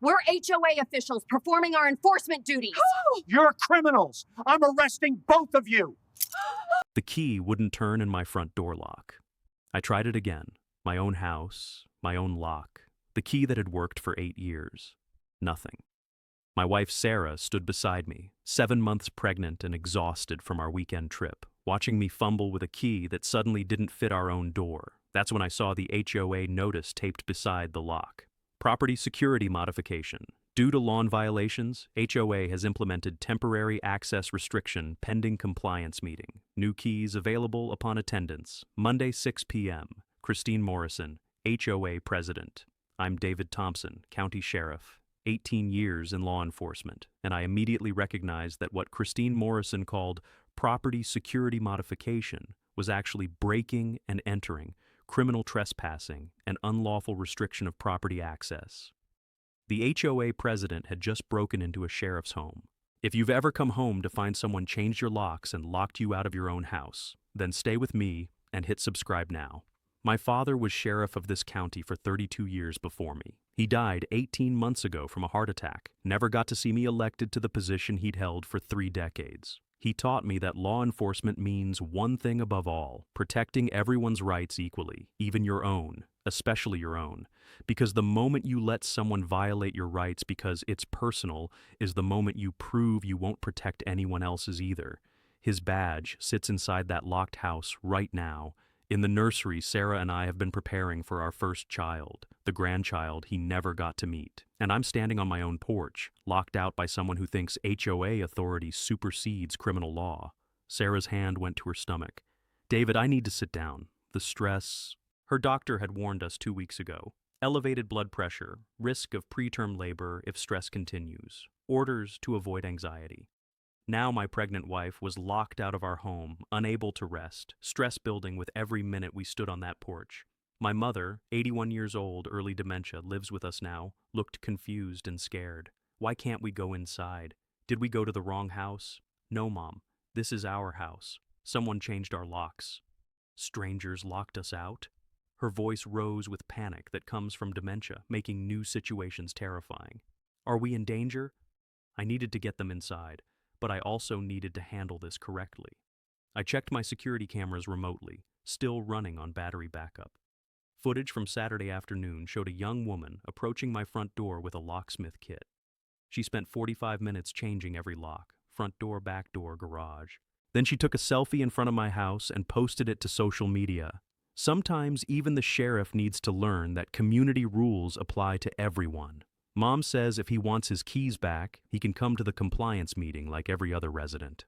We're HOA officials performing our enforcement duties. You're criminals! I'm arresting both of you! The key wouldn't turn in my front door lock. I tried it again. My own house, my own lock. The key that had worked for 8 years. Nothing. My wife Sarah stood beside me, 7 months pregnant and exhausted from our weekend trip, watching me fumble with a key that suddenly didn't fit our own door. That's when I saw the HOA notice taped beside the lock. Property security modification. Due to lawn violations, HOA has implemented temporary access restriction pending compliance meeting. New keys available upon attendance. Monday 6 p.m. Christine Morrison, HOA President. I'm David Thompson, County Sheriff. 18 years in law enforcement, and I immediately recognized that what Christine Morrison called property security modification was actually breaking and entering, criminal trespassing, and unlawful restriction of property access. The HOA president had just broken into a sheriff's home. If you've ever come home to find someone changed your locks and locked you out of your own house, then stay with me and hit subscribe now. My father was sheriff of this county for 32 years before me. He died 18 months ago from a heart attack, never got to see me elected to the position he'd held for 3 decades. He taught me that law enforcement means one thing above all, protecting everyone's rights equally, even your own, especially your own. Because the moment you let someone violate your rights because it's personal is the moment you prove you won't protect anyone else's either. His badge sits inside that locked house right now. In the nursery, Sarah and I have been preparing for our first child, the grandchild he never got to meet. And I'm standing on my own porch, locked out by someone who thinks HOA authority supersedes criminal law. Sarah's hand went to her stomach. David, I need to sit down. The stress. Her doctor had warned us 2 weeks ago. Elevated blood pressure, risk of preterm labor if stress continues, orders to avoid anxiety. Now my pregnant wife was locked out of our home, unable to rest, stress building with every minute we stood on that porch. My mother, 81 years old, early dementia, lives with us now, looked confused and scared. Why can't we go inside? Did we go to the wrong house? No, Mom. This is our house. Someone changed our locks. Strangers locked us out? Her voice rose with panic that comes from dementia, making new situations terrifying. Are we in danger? I needed to get them inside, but I also needed to handle this correctly. I checked my security cameras remotely, still running on battery backup. Footage from Saturday afternoon showed a young woman approaching my front door with a locksmith kit. She spent 45 minutes changing every lock, front door, back door, garage. Then she took a selfie in front of my house and posted it to social media. Sometimes even the sheriff needs to learn that community rules apply to everyone. Mom says if he wants his keys back, he can come to the compliance meeting like every other resident.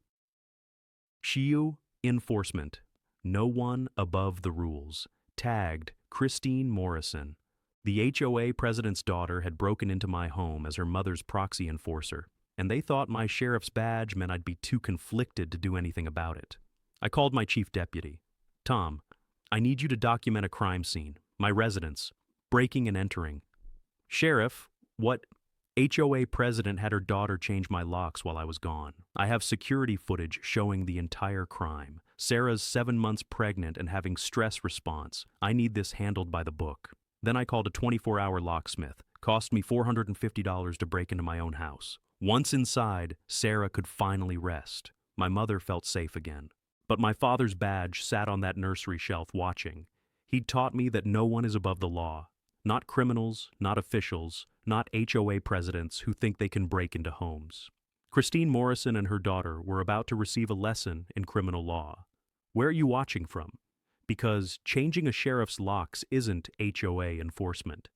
Shiu Enforcement. No one above the rules. Tagged Christine Morrison. The HOA president's daughter had broken into my home as her mother's proxy enforcer, and they thought my sheriff's badge meant I'd be too conflicted to do anything about it. I called my chief deputy. Tom, I need you to document a crime scene, my residence, breaking and entering. Sheriff, what? HOA president had her daughter change my locks while I was gone. I have security footage showing the entire crime. Sarah's 7 months pregnant and having stress response. I need this handled by the book. Then I called a 24-hour locksmith. Cost me $450 to break into my own house. Once inside, Sarah could finally rest. My mother felt safe again. But my father's badge sat on that nursery shelf watching. He'd taught me that no one is above the law. Not criminals, not officials, not HOA presidents who think they can break into homes. Christine Morrison and her daughter were about to receive a lesson in criminal law. Where are you watching from? Because changing a sheriff's locks isn't HOA enforcement.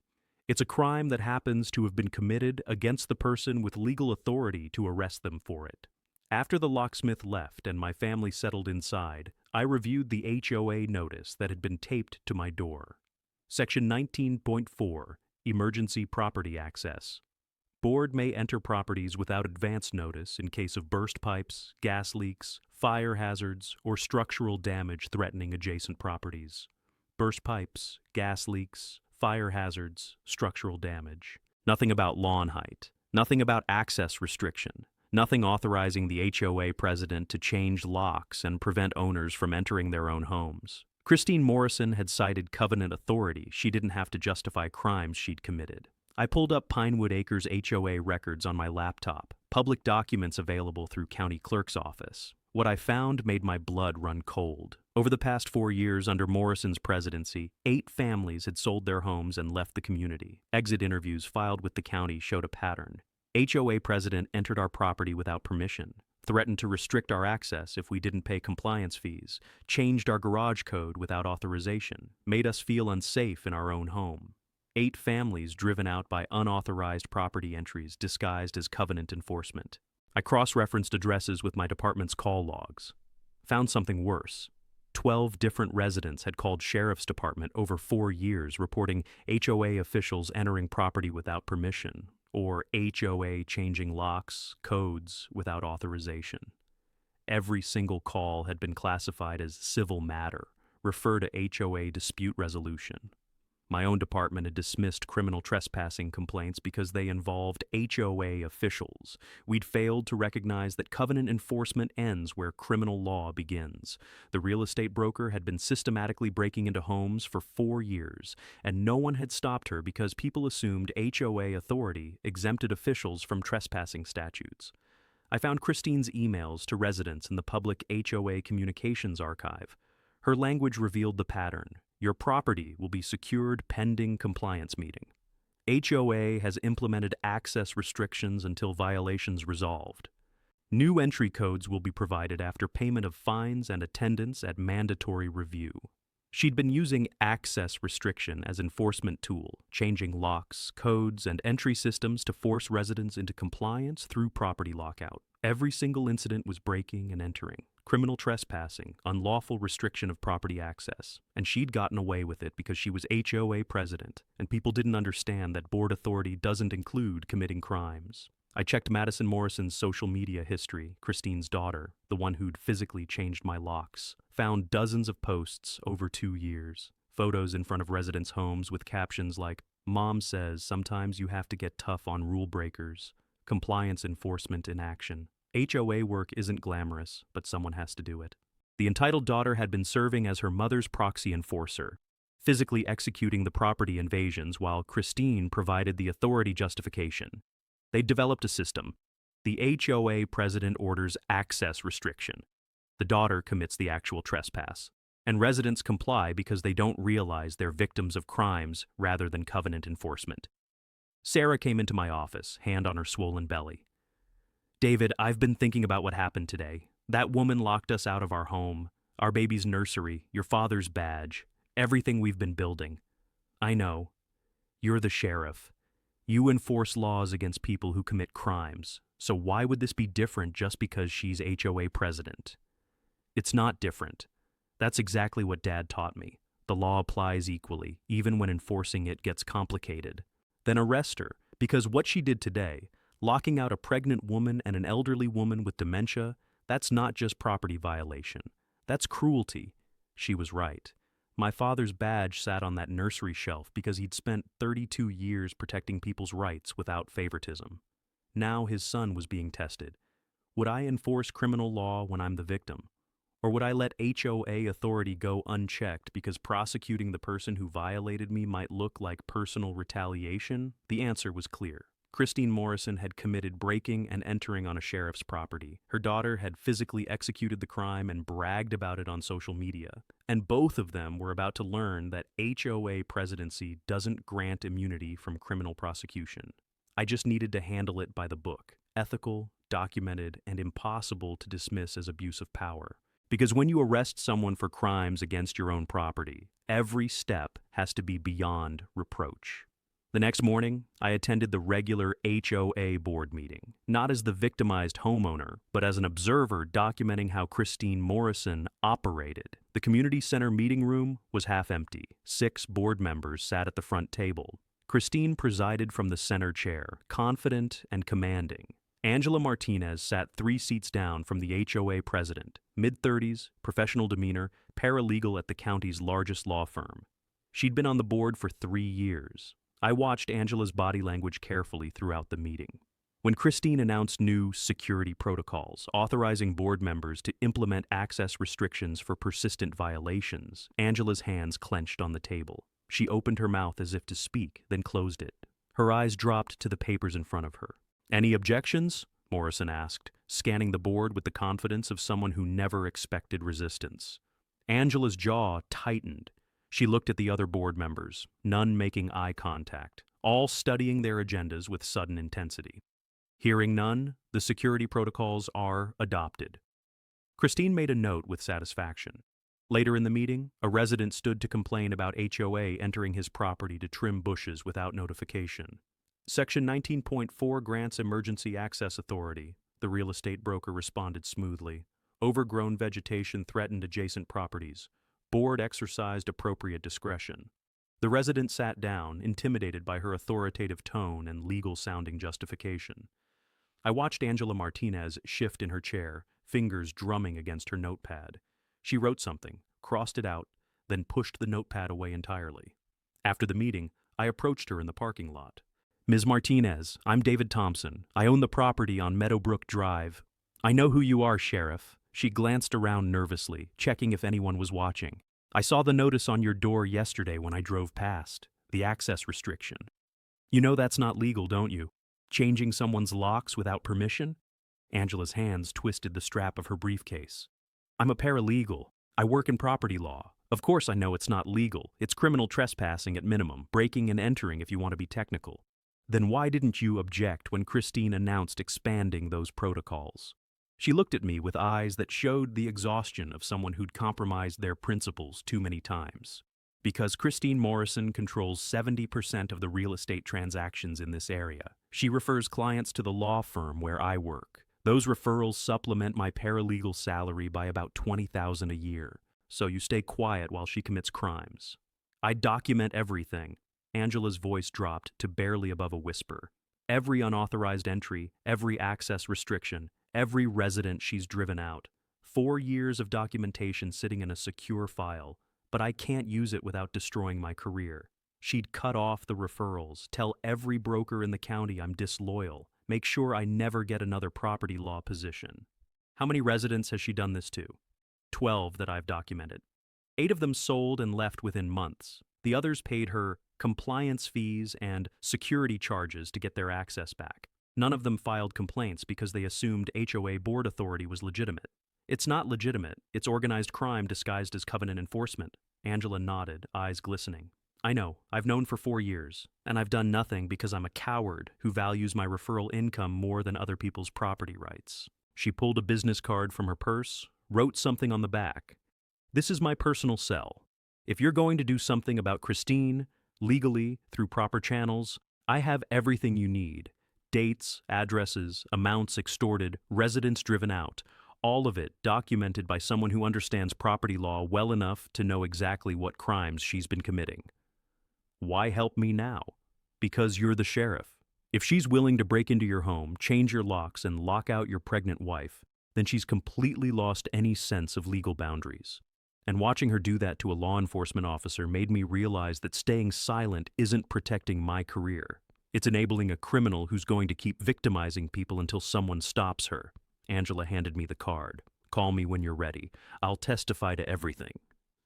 It's a crime that happens to have been committed against the person with legal authority to arrest them for it. After the locksmith left and my family settled inside, I reviewed the HOA notice that had been taped to my door. Section 19.4, Emergency Property Access. Board may enter properties without advance notice in case of burst pipes, gas leaks, fire hazards, or structural damage threatening adjacent properties. Burst pipes, gas leaks, fire hazards, structural damage. Nothing about lawn height. Nothing about access restriction. Nothing authorizing the HOA president to change locks and prevent owners from entering their own homes. Christine Morrison had cited covenant authority. She didn't have to justify crimes she'd committed. I pulled up Pinewood Acres HOA records on my laptop, public documents available through county clerk's office. What I found made my blood run cold. Over the past 4 years under Morrison's presidency, 8 families had sold their homes and left the community. Exit interviews filed with the county showed a pattern. HOA president entered our property without permission, threatened to restrict our access if we didn't pay compliance fees, changed our garage code without authorization, made us feel unsafe in our own home. 8 families driven out by unauthorized property entries disguised as covenant enforcement. I cross-referenced addresses with my department's call logs. Found something worse. 12 different residents had called sheriff's department over 4 years reporting HOA officials entering property without permission, or HOA changing locks, codes without authorization. Every single call had been classified as civil matter, refer to HOA dispute resolution. My own department had dismissed criminal trespassing complaints because they involved HOA officials. We'd failed to recognize that covenant enforcement ends where criminal law begins. The real estate broker had been systematically breaking into homes for 4 years, and no one had stopped her because people assumed HOA authority exempted officials from trespassing statutes. I found Christine's emails to residents in the public HOA communications archive. Her language revealed the pattern. Your property will be secured pending compliance meeting. HOA has implemented access restrictions until violations resolved. New entry codes will be provided after payment of fines and attendance at mandatory review. She'd been using access restriction as enforcement tool, changing locks, codes, and entry systems to force residents into compliance through property lockout. Every single incident was breaking and entering, criminal trespassing, unlawful restriction of property access, and she'd gotten away with it because she was HOA president, and people didn't understand that board authority doesn't include committing crimes. I checked Madison Morrison's social media history, Christine's daughter, the one who'd physically changed my locks, found dozens of posts over 2 years, photos in front of residents' homes with captions like, "Mom says sometimes you have to get tough on rule breakers, compliance enforcement in action." HOA work isn't glamorous, but someone has to do it. The entitled daughter had been serving as her mother's proxy enforcer, physically executing the property invasions while Christine provided the authority justification. They developed a system. The HOA president orders access restriction. The daughter commits the actual trespass. And residents comply because they don't realize they're victims of crimes rather than covenant enforcement. Sarah came into my office, hand on her swollen belly. "David, I've been thinking about what happened today. That woman locked us out of our home, our baby's nursery, your father's badge, everything we've been building. I know. You're the sheriff. You enforce laws against people who commit crimes, so why would this be different just because she's HOA president?" It's not different. That's exactly what Dad taught me. The law applies equally, even when enforcing it gets complicated. Then arrest her, because what she did today, locking out a pregnant woman and an elderly woman with dementia, that's not just property violation. That's cruelty. She was right. My father's badge sat on that nursery shelf because he'd spent 32 years protecting people's rights without favoritism. Now his son was being tested. Would I enforce criminal law when I'm the victim? Or would I let HOA authority go unchecked because prosecuting the person who violated me might look like personal retaliation? The answer was clear. Christine Morrison had committed breaking and entering on a sheriff's property. Her daughter had physically executed the crime and bragged about it on social media. And both of them were about to learn that HOA presidency doesn't grant immunity from criminal prosecution. I just needed to handle it by the book, ethical, documented, and impossible to dismiss as abuse of power. Because when you arrest someone for crimes against your own property, every step has to be beyond reproach. The next morning, I attended the regular HOA board meeting, not as the victimized homeowner, but as an observer documenting how Christine Morrison operated. The community center meeting room was half empty. 6 board members sat at the front table. Christine presided from the center chair, confident and commanding. Angela Martinez sat 3 seats down from the HOA president, mid-30s, professional demeanor, paralegal at the county's largest law firm. She'd been on the board for 3 years. I watched Angela's body language carefully throughout the meeting. When Christine announced new security protocols, authorizing board members to implement access restrictions for persistent violations, Angela's hands clenched on the table. She opened her mouth as if to speak, then closed it. Her eyes dropped to the papers in front of her. "Any objections?" Morrison asked, scanning the board with the confidence of someone who never expected resistance. Angela's jaw tightened. She looked at the other board members, none making eye contact, all studying their agendas with sudden intensity. Hearing none, the security protocols are adopted. Christine made a note with satisfaction. Later in the meeting, a resident stood to complain about HOA entering his property to trim bushes without notification. Section 19.4 grants emergency access authority, the real estate broker responded smoothly. Overgrown vegetation threatened adjacent properties. Board exercised appropriate discretion. The resident sat down, intimidated by her authoritative tone and legal-sounding justification. I watched Angela Martinez shift in her chair, fingers drumming against her notepad. She wrote something, crossed it out, then pushed the notepad away entirely. After the meeting, I approached her in the parking lot. "Ms. Martinez, I'm David Thompson. I own the property on Meadowbrook Drive." "I know who you are, Sheriff." She glanced around nervously, checking if anyone was watching. "I saw the notice on your door yesterday when I drove past. The access restriction. You know that's not legal, don't you? Changing someone's locks without permission?" Angela's hands twisted the strap of her briefcase. "I'm a paralegal. I work in property law. Of course I know it's not legal. It's criminal trespassing at minimum, breaking and entering if you want to be technical." "Then why didn't you object when Christine announced expanding those protocols?" She looked at me with eyes that showed the exhaustion of someone who'd compromised their principles too many times. "Because Christine Morrison controls 70% of the real estate transactions in this area. She refers clients to the law firm where I work. Those referrals supplement my paralegal salary by about $20,000 a year. So you stay quiet while she commits crimes. I document everything." Angela's voice dropped to barely above a whisper. "Every unauthorized entry, every access restriction, every resident she's driven out. 4 years of documentation sitting in a secure file, but I can't use it without destroying my career. She'd cut off the referrals, tell every broker in the county I'm disloyal, make sure I never get another property law position." "How many residents has she done this to?" 12 that I've documented. 8 of them sold and left within months. The others paid her compliance fees and security charges to get their access back. None of them filed complaints because they assumed HOA board authority was legitimate. "It's not legitimate. It's organized crime disguised as covenant enforcement." Angela nodded, eyes glistening. "I know. I've known for 4 years. And I've done nothing because I'm a coward who values my referral income more than other people's property rights." She pulled a business card from her purse, wrote something on the back. "This is my personal cell. If you're going to do something about Christine, legally, through proper channels, I have everything you need. Dates, addresses, amounts extorted, residents driven out. All of it documented by someone who understands property law well enough to know exactly what crimes she's been committing." "Why help me now?" "Because you're the sheriff. If she's willing to break into your home, change your locks, and lock out your pregnant wife, then she's completely lost any sense of legal boundaries. And watching her do that to a law enforcement officer made me realize that staying silent isn't protecting my career. It's enabling a criminal who's going to keep victimizing people until someone stops her." Angela handed me the card. "Call me when you're ready. I'll testify to everything."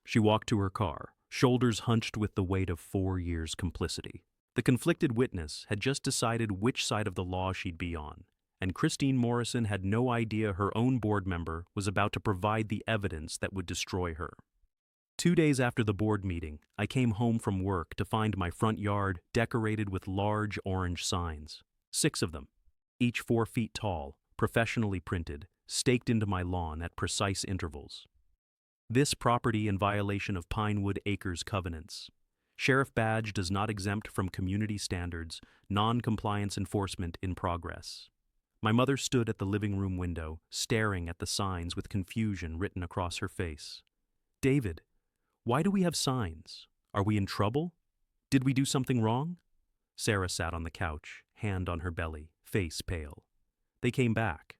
She walked to her car, shoulders hunched with the weight of 4 years' complicity. The conflicted witness had just decided which side of the law she'd be on, and Christine Morrison had no idea her own board member was about to provide the evidence that would destroy her. 2 days after the board meeting, I came home from work to find my front yard decorated with large orange signs. 6 of them, each 4 feet tall, professionally printed, staked into my lawn at precise intervals. "This property in violation of Pinewood Acres covenants. Sheriff badge does not exempt from community standards, non-compliance enforcement in progress." My mother stood at the living room window, staring at the signs with confusion written across her face. "David, why do we have signs? Are we in trouble? Did we do something wrong?" Sarah sat on the couch, hand on her belly, face pale. "They came back.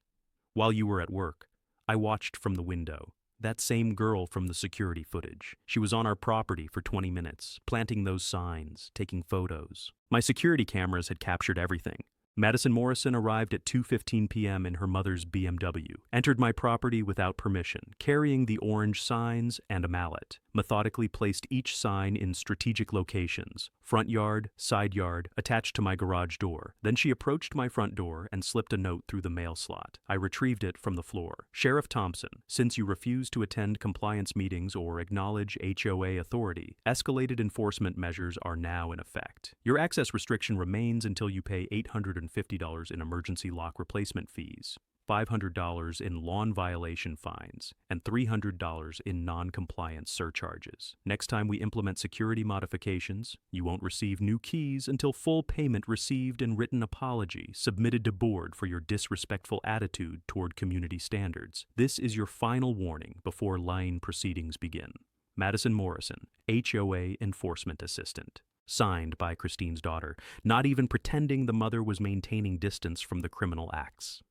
While you were at work, I watched from the window. That same girl from the security footage. She was on our property for 20 minutes, planting those signs, taking photos. My security cameras had captured everything. Madison Morrison arrived at 2:15 p.m. in her mother's BMW, entered my property without permission, carrying the orange signs and a mallet. methodically placed each sign in strategic locations, front yard, side yard, attached to my garage door. Then she approached my front door and slipped a note through the mail slot. I retrieved it from the floor. Sheriff Thompson, since you refuse to attend compliance meetings or acknowledge HOA authority, escalated enforcement measures are now in effect. Your access restriction remains until you pay $850 in emergency lock replacement fees, $500 in lawn violation fines, and $300 in non-compliance surcharges. Next time we implement security modifications, you won't receive new keys until full payment received and written apology submitted to board for your disrespectful attitude toward community standards. This is your final warning before line proceedings begin. Madison Morrison, HOA Enforcement Assistant. Signed by Christine's daughter, not even pretending the mother was maintaining distance from the criminal acts.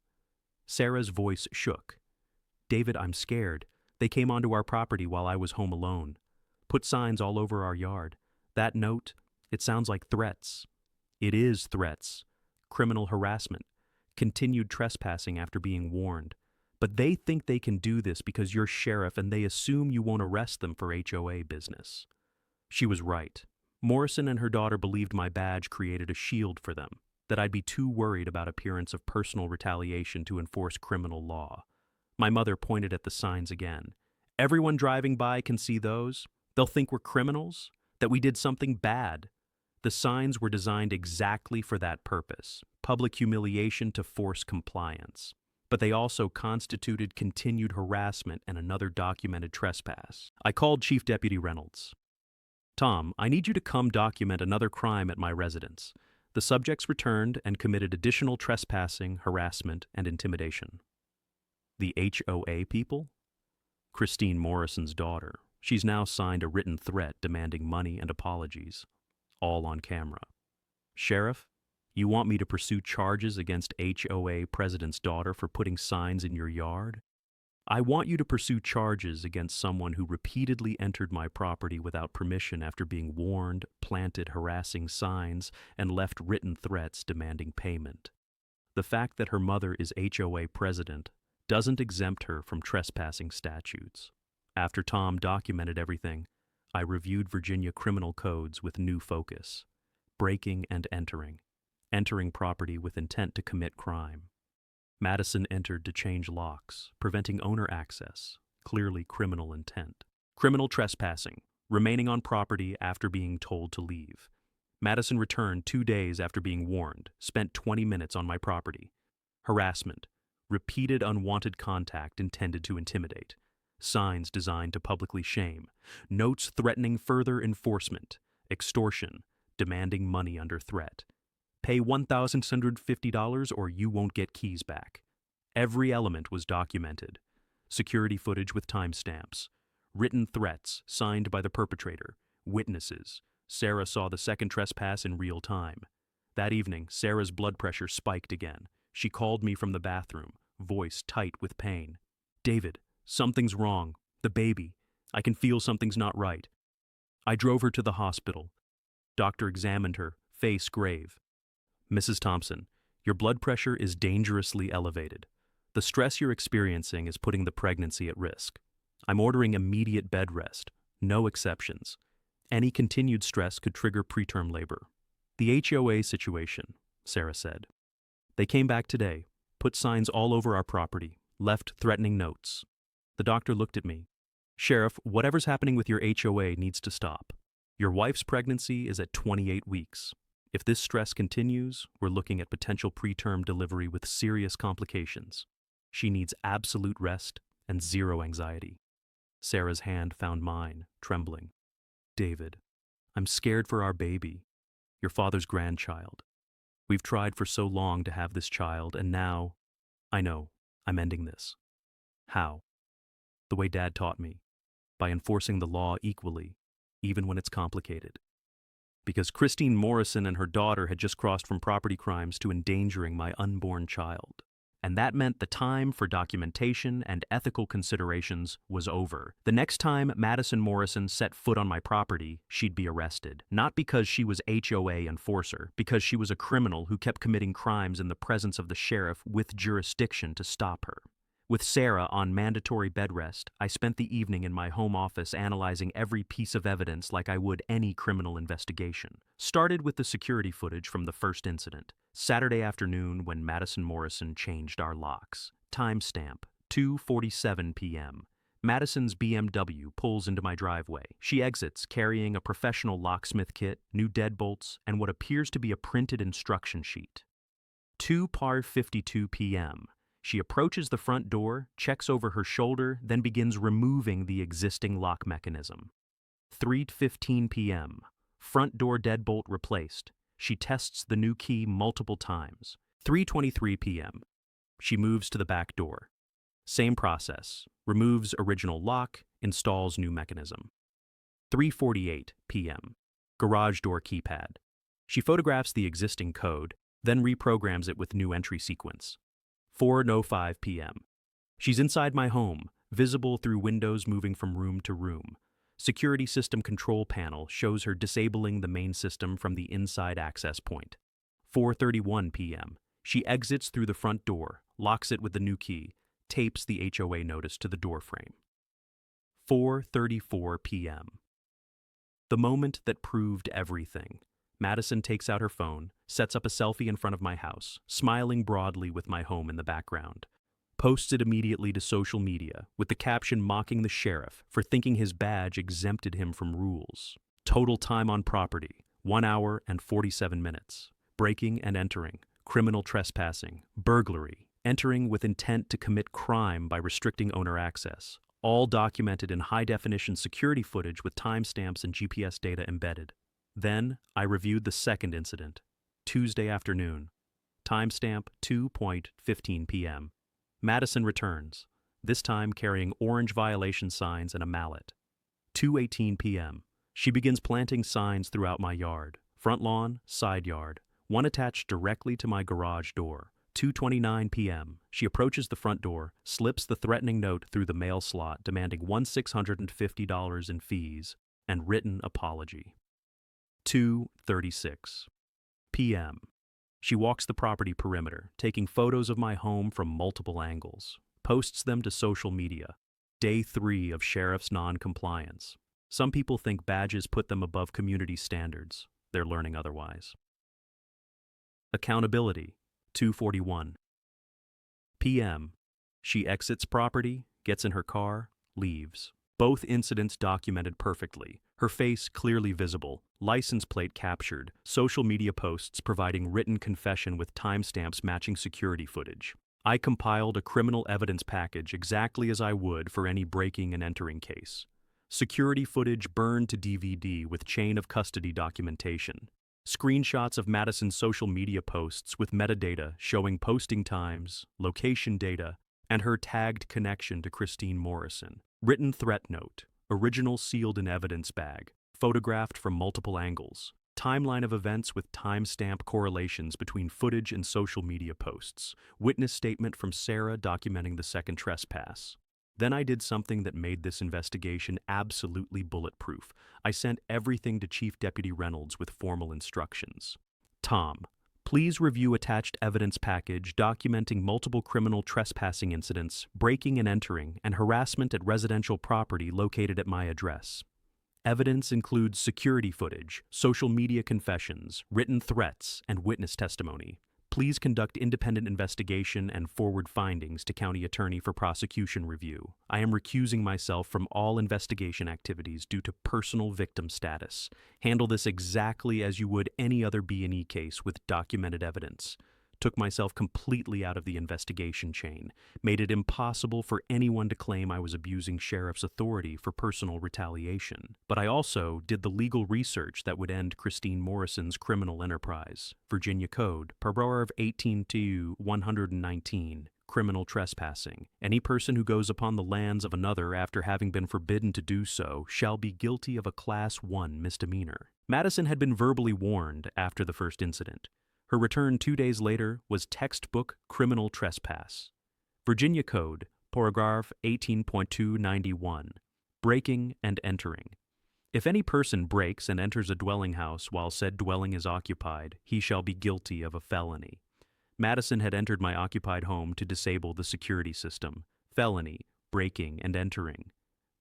Sarah's voice shook. David, I'm scared. They came onto our property while I was home alone. Put signs all over our yard. That note, it sounds like threats. It is threats. Criminal harassment. Continued trespassing after being warned. But they think they can do this because you're sheriff and they assume you won't arrest them for HOA business. She was right. Morrison and her daughter believed my badge created a shield for them, that I'd be too worried about appearance of personal retaliation to enforce criminal law. My mother pointed at the signs again. Everyone driving by can see those. They'll think we're criminals, that we did something bad. The signs were designed exactly for that purpose, public humiliation to force compliance. But they also constituted continued harassment and another documented trespass. I called Chief Deputy Reynolds. Tom, I need you to come document another crime at my residence. The subjects returned and committed additional trespassing, harassment, and intimidation. The HOA people? Christine Morrison's daughter. She's now signed a written threat demanding money and apologies. All on camera. Sheriff, you want me to pursue charges against HOA president's daughter for putting signs in your yard? I want you to pursue charges against someone who repeatedly entered my property without permission after being warned, planted harassing signs, and left written threats demanding payment. The fact that her mother is HOA president doesn't exempt her from trespassing statutes. After Tom documented everything, I reviewed Virginia criminal codes with new focus. Breaking and entering. Entering property with intent to commit crime. Madison entered to change locks, preventing owner access, clearly criminal intent. Criminal trespassing, remaining on property after being told to leave. Madison returned 2 days after being warned, spent 20 minutes on my property. Harassment, repeated unwanted contact intended to intimidate. Signs designed to publicly shame. Notes threatening further enforcement. Extortion, demanding money under threat. Pay $1,650 or you won't get keys back. Every element was documented. Security footage with timestamps. Written threats signed by the perpetrator. Witnesses. Sarah saw the second trespass in real time. That evening, Sarah's blood pressure spiked again. She called me from the bathroom, voice tight with pain. David, something's wrong. The baby. I can feel something's not right. I drove her to the hospital. Doctor examined her, face grave. Mrs. Thompson, your blood pressure is dangerously elevated. The stress you're experiencing is putting the pregnancy at risk. I'm ordering immediate bed rest, no exceptions. Any continued stress could trigger preterm labor. The HOA situation, Sarah said. They came back today, put signs all over our property, left threatening notes. The doctor looked at me. Sheriff, whatever's happening with your HOA needs to stop. Your wife's pregnancy is at 28 weeks. If this stress continues, we're looking at potential preterm delivery with serious complications. She needs absolute rest and zero anxiety. Sarah's hand found mine, trembling. David, I'm scared for our baby, your father's grandchild. We've tried for so long to have this child, and now, I know, I'm ending this. How? The way Dad taught me, by enforcing the law equally, even when it's complicated. Because Christine Morrison and her daughter had just crossed from property crimes to endangering my unborn child. And that meant the time for documentation and ethical considerations was over. The next time Madison Morrison set foot on my property, she'd be arrested. Not because she was HOA enforcer, because she was a criminal who kept committing crimes in the presence of the sheriff with jurisdiction to stop her. With Sarah on mandatory bed rest, I spent the evening in my home office analyzing every piece of evidence like I would any criminal investigation. Started with the security footage from the first incident, Saturday afternoon when Madison Morrison changed our locks. Timestamp, 2:47 p.m. Madison's BMW pulls into my driveway. She exits carrying a professional locksmith kit, new deadbolts, and what appears to be a printed instruction sheet. 2:52 p.m. She approaches the front door, checks over her shoulder, then begins removing the existing lock mechanism. 3:15 p.m. Front door deadbolt replaced. She tests the new key multiple times. 3:23 p.m. She moves to the back door. Same process. Removes original lock, installs new mechanism. 3:48 p.m. Garage door keypad. She photographs the existing code, then reprograms it with new entry sequence. 4:05 p.m. She's inside my home, visible through windows moving from room to room. Security system control panel shows her disabling the main system from the inside access point. 4:31 p.m. She exits through the front door, locks it with the new key, tapes the HOA notice to the door frame. 4:34 p.m. The moment that proved everything. Madison takes out her phone, sets up a selfie in front of my house, smiling broadly with my home in the background. Posts it immediately to social media, with the caption mocking the sheriff for thinking his badge exempted him from rules. Total time on property, 1 hour and 47 minutes. Breaking and entering, criminal trespassing, burglary, entering with intent to commit crime by restricting owner access, all documented in high-definition security footage with timestamps and GPS data embedded. Then, I reviewed the second incident, Tuesday afternoon. Timestamp 2:15 p.m. Madison returns, this time carrying orange violation signs and a mallet. 2:18 p.m. She begins planting signs throughout my yard, front lawn, side yard, one attached directly to my garage door. 2:29 p.m. She approaches the front door, slips the threatening note through the mail slot demanding $1,650 in fees and written apology. 2:36 p.m. She walks the property perimeter, taking photos of my home from multiple angles, posts them to social media. Day 3 of sheriff's non-compliance. Some people think badges put them above community standards. They're learning otherwise. Accountability, 2:41 p.m. She exits property, gets in her car, leaves. Both incidents documented perfectly, her face clearly visible, license plate captured, social media posts providing written confession with timestamps matching security footage. I compiled a criminal evidence package exactly as I would for any breaking and entering case. Security footage burned to DVD with chain of custody documentation. Screenshots of Madison's social media posts with metadata showing posting times, location data, and her tagged connection to Christine Morrison. Written threat note, original sealed in evidence bag, photographed from multiple angles. Timeline of events with timestamp correlations between footage and social media posts. Witness statement from Sarah documenting the second trespass. Then I did something that made this investigation absolutely bulletproof. I sent everything to Chief Deputy Reynolds with formal instructions. Tom, please review attached evidence package documenting multiple criminal trespassing incidents, breaking and entering, and harassment at residential property located at my address. Evidence includes security footage, social media confessions, written threats, and witness testimony. Please conduct independent investigation and forward findings to County Attorney for prosecution review. I am recusing myself from all investigation activities due to personal victim status. Handle this exactly as you would any other B&E case with documented evidence. Took myself completely out of the investigation chain, made it impossible for anyone to claim I was abusing sheriff's authority for personal retaliation. But I also did the legal research that would end Christine Morrison's criminal enterprise. Virginia Code, paragraph 18-119, criminal trespassing. Any person who goes upon the lands of another after having been forbidden to do so shall be guilty of a Class 1 misdemeanor. Madison had been verbally warned after the first incident. Her return 2 days later was textbook criminal trespass. Virginia Code, paragraph 18.291, breaking and entering. If any person breaks and enters a dwelling house while said dwelling is occupied, he shall be guilty of a felony. Madison had entered my occupied home to disable the security system, Felony, breaking and entering.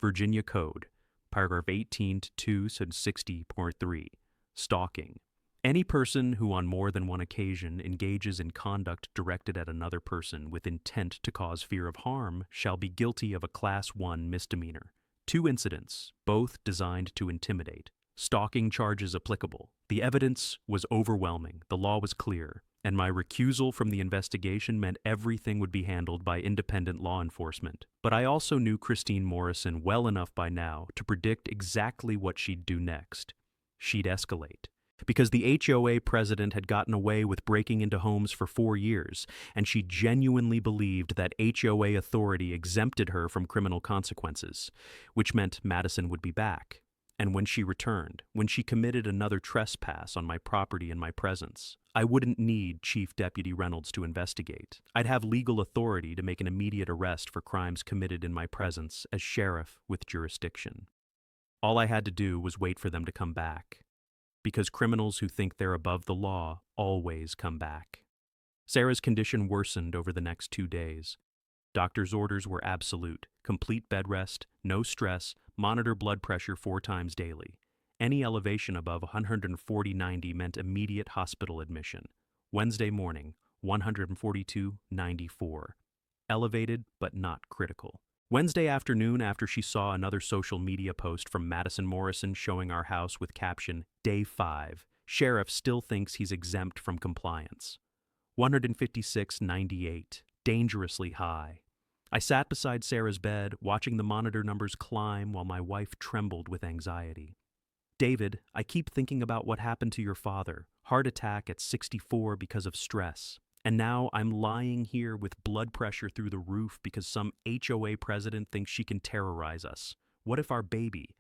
Virginia Code, paragraph 18-2 and 60.3. Stalking. Any person who on more than one occasion engages in conduct directed at another person with intent to cause fear of harm shall be guilty of a Class 1 misdemeanor. 2 incidents, both designed to intimidate. Stalking charges applicable. The evidence was overwhelming, the law was clear, and my recusal from the investigation meant everything would be handled by independent law enforcement. But I also knew Christine Morrison well enough by now to predict exactly what she'd do next. She'd escalate. Because the HOA president had gotten away with breaking into homes for 4 years, and she genuinely believed that HOA authority exempted her from criminal consequences, which meant Madison would be back. And when she returned, when she committed another trespass on my property in my presence, I wouldn't need Chief Deputy Reynolds to investigate. I'd have legal authority to make an immediate arrest for crimes committed in my presence as sheriff with jurisdiction. All I had to do was wait for them to come back. Because criminals who think they're above the law always come back. Sarah's condition worsened over the next 2 days. Doctor's orders were absolute: complete bed rest, no stress, monitor blood pressure 4 times daily. Any elevation above 140/90 meant immediate hospital admission. Wednesday morning, 142/94. Elevated but not critical. Wednesday afternoon, after she saw another social media post from Madison Morrison showing our house with caption, Day 5, Sheriff still thinks he's exempt from compliance. 156/98, dangerously high. I sat beside Sarah's bed, watching the monitor numbers climb while my wife trembled with anxiety. David, I keep thinking about what happened to your father. Heart attack at 64 because of stress. And now I'm lying here with blood pressure through the roof because some HOA president thinks she can terrorize us. What if our baby?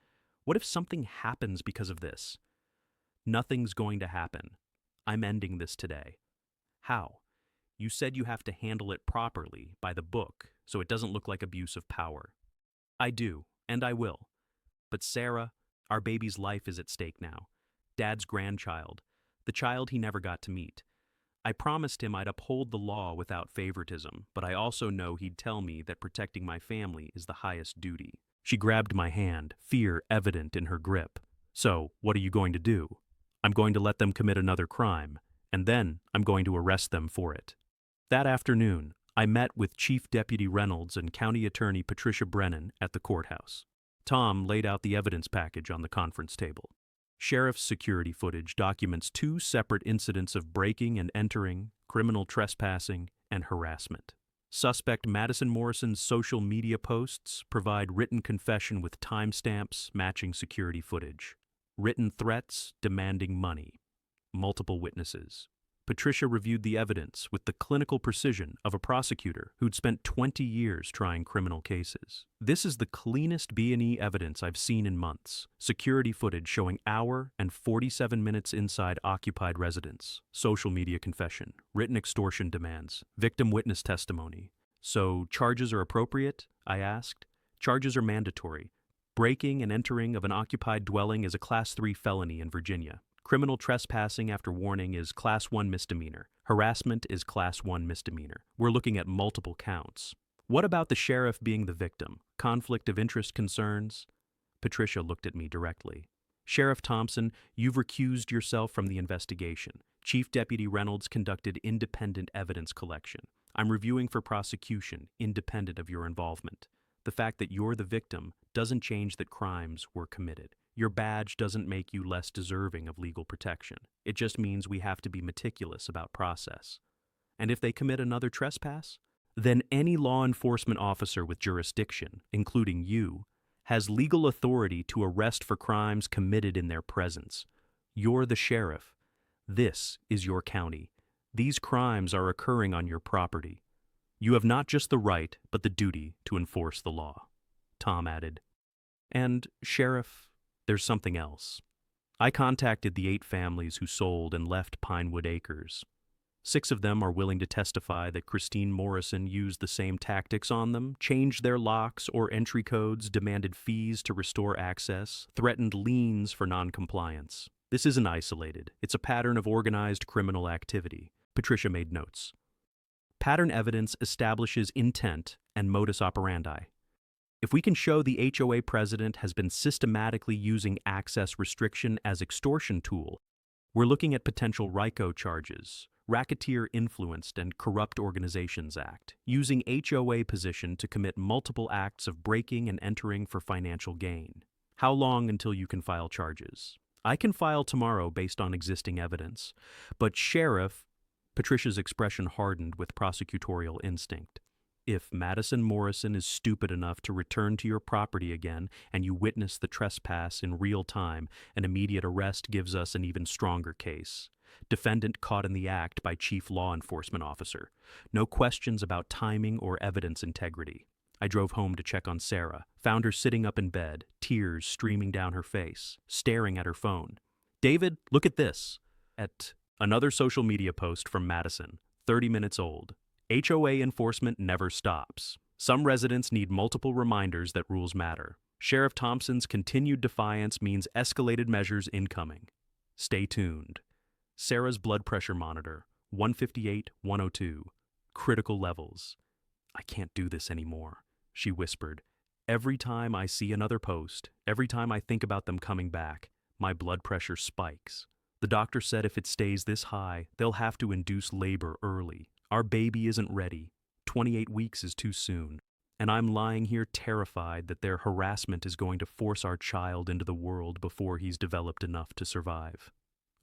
What if something happens because of this? Nothing's going to happen. I'm ending this today. How? You said you have to handle it properly, by the book, so it doesn't look like abuse of power. I do, and I will. But Sarah, our baby's life is at stake now. Dad's grandchild, the child he never got to meet. I promised him I'd uphold the law without favoritism, but I also know he'd tell me that protecting my family is the highest duty. She grabbed my hand, fear evident in her grip. So, what are you going to do? I'm going to let them commit another crime, and then I'm going to arrest them for it. That afternoon, I met with Chief Deputy Reynolds and County Attorney Patricia Brennan at the courthouse. Tom laid out the evidence package on the conference table. Sheriff's security footage documents 2 separate incidents of breaking and entering, criminal trespassing, and harassment. Suspect Madison Morrison's social media posts provide written confession with timestamps matching security footage. Written threats demanding money. Multiple witnesses. Patricia reviewed the evidence with the clinical precision of a prosecutor who'd spent 20 years trying criminal cases. This is the cleanest B&E evidence I've seen in months. Security footage showing hour and 47 minutes inside occupied residence. Social media confession. Written extortion demands. Victim witness testimony. So, charges are appropriate? I asked. Charges are mandatory. Breaking and entering of an occupied dwelling is a Class 3 felony in Virginia. Criminal trespassing after warning is Class 1 misdemeanor. Harassment is Class 1 misdemeanor. We're looking at multiple counts. What about the sheriff being the victim? Conflict of interest concerns? Patricia looked at me directly. Sheriff Thompson, you've recused yourself from the investigation. Chief Deputy Reynolds conducted independent evidence collection. I'm reviewing for prosecution, independent of your involvement. The fact that you're the victim doesn't change that crimes were committed. Your badge doesn't make you less deserving of legal protection. It just means we have to be meticulous about process. And if they commit another trespass, then any law enforcement officer with jurisdiction, including you, has legal authority to arrest for crimes committed in their presence. You're the sheriff. This is your county. These crimes are occurring on your property. You have not just the right, but the duty to enforce the law. Tom added. And, Sheriff, there's something else. I contacted the 8 families who sold and left Pinewood Acres. 6 of them are willing to testify that Christine Morrison used the same tactics on them, changed their locks or entry codes, demanded fees to restore access, threatened liens for noncompliance. This isn't isolated. It's a pattern of organized criminal activity. Patricia made notes. Pattern evidence establishes intent and modus operandi. If we can show the HOA president has been systematically using access restriction as extortion tool, we're looking at potential RICO charges, Racketeer Influenced and Corrupt Organizations Act, using HOA position to commit multiple acts of breaking and entering for financial gain. How long until you can file charges? I can file tomorrow based on existing evidence, but Sheriff, Patricia's expression hardened with prosecutorial instinct. If Madison Morrison is stupid enough to return to your property again and you witness the trespass in real time, an immediate arrest gives us an even stronger case. Defendant caught in the act by Chief Law Enforcement Officer. No questions about timing or evidence integrity. I drove home to check on Sarah, found her sitting up in bed, tears streaming down her face, staring at her phone. David, look at this. At another social media post from Madison, 30 minutes old. HOA enforcement never stops. Some residents need multiple reminders that rules matter. Sheriff Thompson's continued defiance means escalated measures incoming. Stay tuned. Sarah's blood pressure monitor, 158/102. Critical levels. I can't do this anymore, she whispered. Every time I see another post, every time I think about them coming back, my blood pressure spikes. The doctor said if it stays this high, they'll have to induce labor early. Our baby isn't ready. 28 weeks is too soon. And I'm lying here terrified that their harassment is going to force our child into the world before he's developed enough to survive.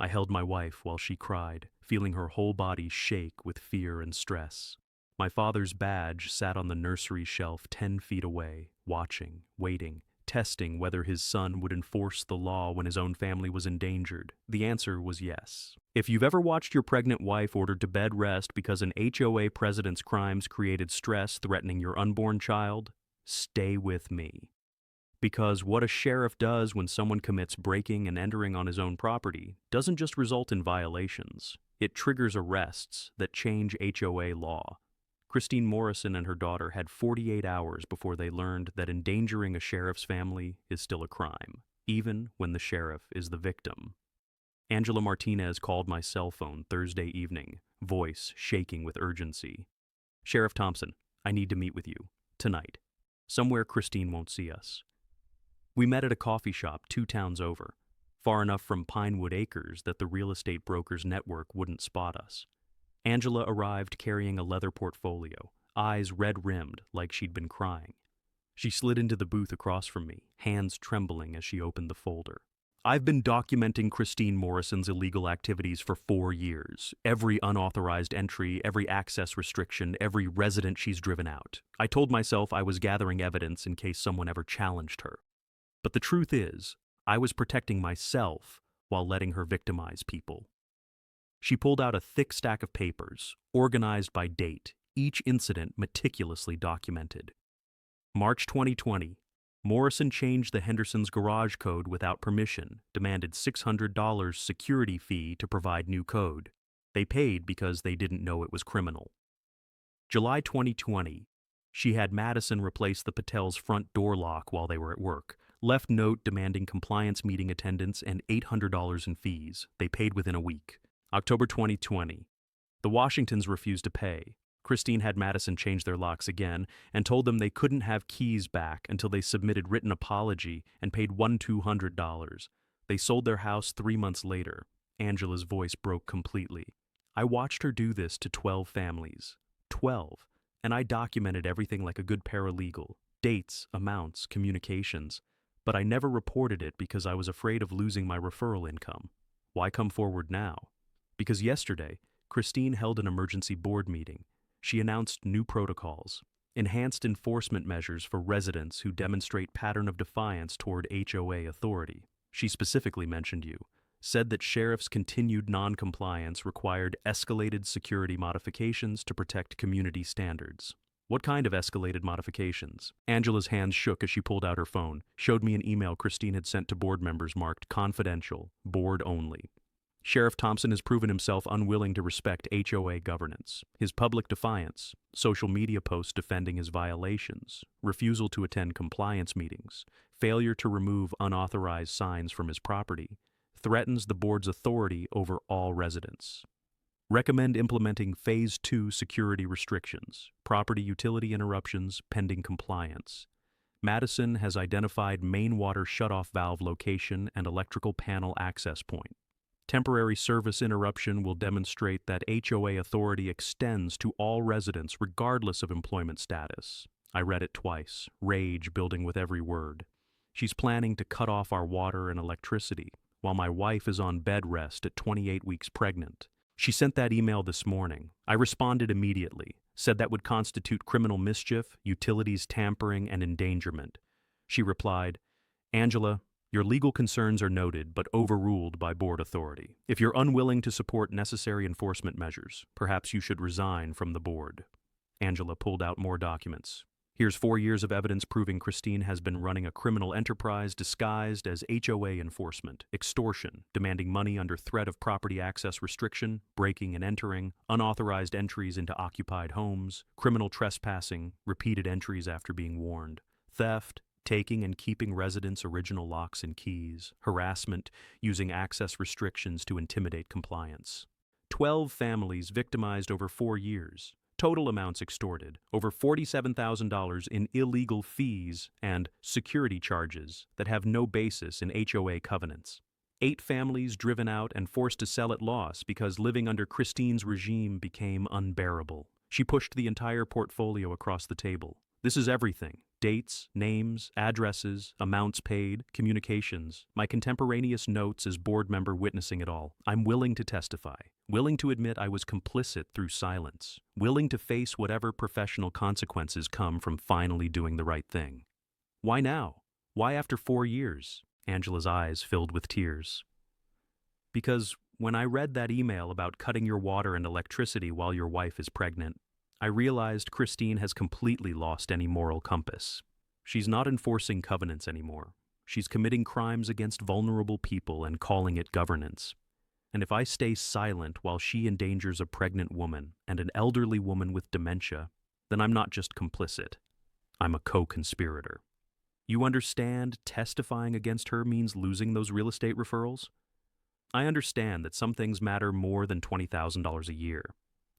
I held my wife while she cried, feeling her whole body shake with fear and stress. My father's badge sat on the nursery shelf 10 feet away, watching, waiting, testing whether his son would enforce the law when his own family was endangered. The answer was yes. If you've ever watched your pregnant wife ordered to bed rest because an HOA president's crimes created stress threatening your unborn child, stay with me. Because what a sheriff does when someone commits breaking and entering on his own property doesn't just result in violations. It triggers arrests that change HOA law. Christine Morrison and her daughter had 48 hours before they learned that endangering a sheriff's family is still a crime, even when the sheriff is the victim. Angela Martinez called my cell phone Thursday evening, voice shaking with urgency. Sheriff Thompson, I need to meet with you, tonight. Somewhere Christine won't see us. We met at a coffee shop 2 towns over, far enough from Pinewood Acres that the real estate broker's network wouldn't spot us. Angela arrived carrying a leather portfolio, eyes red-rimmed like she'd been crying. She slid into the booth across from me, hands trembling as she opened the folder. I've been documenting Christine Morrison's illegal activities for 4 years. Every unauthorized entry, every access restriction, every resident she's driven out. I told myself I was gathering evidence in case someone ever challenged her. But the truth is, I was protecting myself while letting her victimize people. She pulled out a thick stack of papers, organized by date, each incident meticulously documented. March 2020, Morrison changed the Hendersons' garage code without permission, demanded $600 security fee to provide new code. They paid because they didn't know it was criminal. July 2020, she had Madison replace the Patels' front door lock while they were at work, left note demanding compliance meeting attendance and $800 in fees. They paid within a week. October 2020, the Washingtons refused to pay. Christine had Madison change their locks again and told them they couldn't have keys back until they submitted written apology and paid $200. They sold their house 3 months later. Angela's voice broke completely. I watched her do this to 12 families. 12. And I documented everything like a good paralegal. Dates, amounts, communications. But I never reported it because I was afraid of losing my referral income. Why come forward now? Because yesterday, Christine held an emergency board meeting. She announced new protocols, enhanced enforcement measures for residents who demonstrate pattern of defiance toward HOA authority. She specifically mentioned you, said that sheriff's continued non-compliance required escalated security modifications to protect community standards. What kind of escalated modifications? Angela's hands shook as she pulled out her phone, showed me an email Christine had sent to board members marked confidential, board only. Sheriff Thompson has proven himself unwilling to respect HOA governance. His public defiance, social media posts defending his violations, refusal to attend compliance meetings, failure to remove unauthorized signs from his property, threatens the board's authority over all residents. Recommend implementing Phase 2 security restrictions, property utility interruptions pending compliance. Madison has identified main water shutoff valve location and electrical panel access point. Temporary service interruption will demonstrate that HOA authority extends to all residents regardless of employment status. I read it twice, rage building with every word. She's planning to cut off our water and electricity, while my wife is on bed rest at 28 weeks pregnant. She sent that email this morning. I responded immediately, said that would constitute criminal mischief, utilities tampering, and endangerment. She replied, "Angela, your legal concerns are noted but overruled by board authority. If you're unwilling to support necessary enforcement measures, perhaps you should resign from the board." Angela pulled out more documents. Here's 4 years of evidence proving Christine has been running a criminal enterprise disguised as HOA enforcement, extortion, demanding money under threat of property access restriction, breaking and entering, unauthorized entries into occupied homes, criminal trespassing, repeated entries after being warned, theft, taking and keeping residents' original locks and keys, harassment, using access restrictions to intimidate compliance. 12 families victimized over 4 years. Total amounts extorted, over $47,000 in illegal fees and security charges that have no basis in HOA covenants. 8 families driven out and forced to sell at loss because living under Christine's regime became unbearable. She pushed the entire portfolio across the table. This is everything: dates, names, addresses, amounts paid, communications, my contemporaneous notes as board member witnessing it all. I'm willing to testify, willing to admit I was complicit through silence, willing to face whatever professional consequences come from finally doing the right thing. Why now? Why after 4 years? Angela's eyes filled with tears. Because when I read that email about cutting your water and electricity while your wife is pregnant, I realized Christine has completely lost any moral compass. She's not enforcing covenants anymore. She's committing crimes against vulnerable people and calling it governance. And if I stay silent while she endangers a pregnant woman and an elderly woman with dementia, then I'm not just complicit. I'm a co-conspirator. You understand testifying against her means losing those real estate referrals? I understand that some things matter more than $20,000 a year.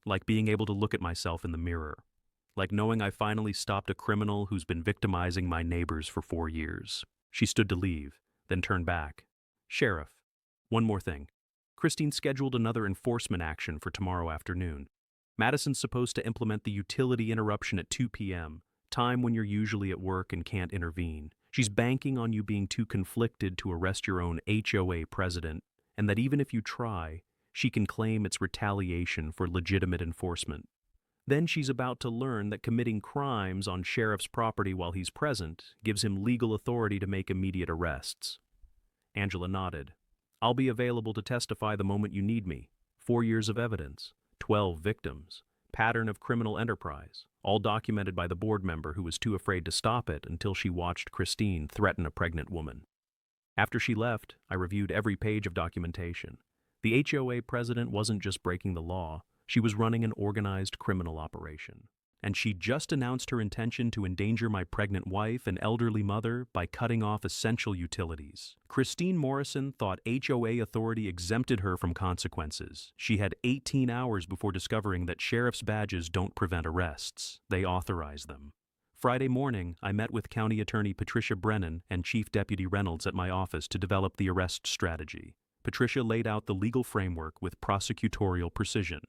Like being able to look at myself in the mirror. Like knowing I finally stopped a criminal who's been victimizing my neighbors for 4 years. She stood to leave, then turned back. "Sheriff, one more thing. Christine scheduled another enforcement action for tomorrow afternoon. Madison's supposed to implement the utility interruption at 2 p.m., time when you're usually at work and can't intervene. She's banking on you being too conflicted to arrest your own HOA president, and that even if you try, she can claim it's retaliation for legitimate enforcement. Then she's about to learn that committing crimes on sheriff's property while he's present gives him legal authority to make immediate arrests." Angela nodded. "I'll be available to testify the moment you need me. 4 years of evidence, 12 victims, pattern of criminal enterprise, all documented by the board member who was too afraid to stop it until she watched Christine threaten a pregnant woman." After she left, I reviewed every page of documentation. The HOA president wasn't just breaking the law, she was running an organized criminal operation. And she just announced her intention to endanger my pregnant wife and elderly mother by cutting off essential utilities. Christine Morrison thought HOA authority exempted her from consequences. She had 18 hours before discovering that sheriff's badges don't prevent arrests, they authorize them. Friday morning, I met with County Attorney Patricia Brennan and Chief Deputy Reynolds at my office to develop the arrest strategy. Patricia laid out the legal framework with prosecutorial precision.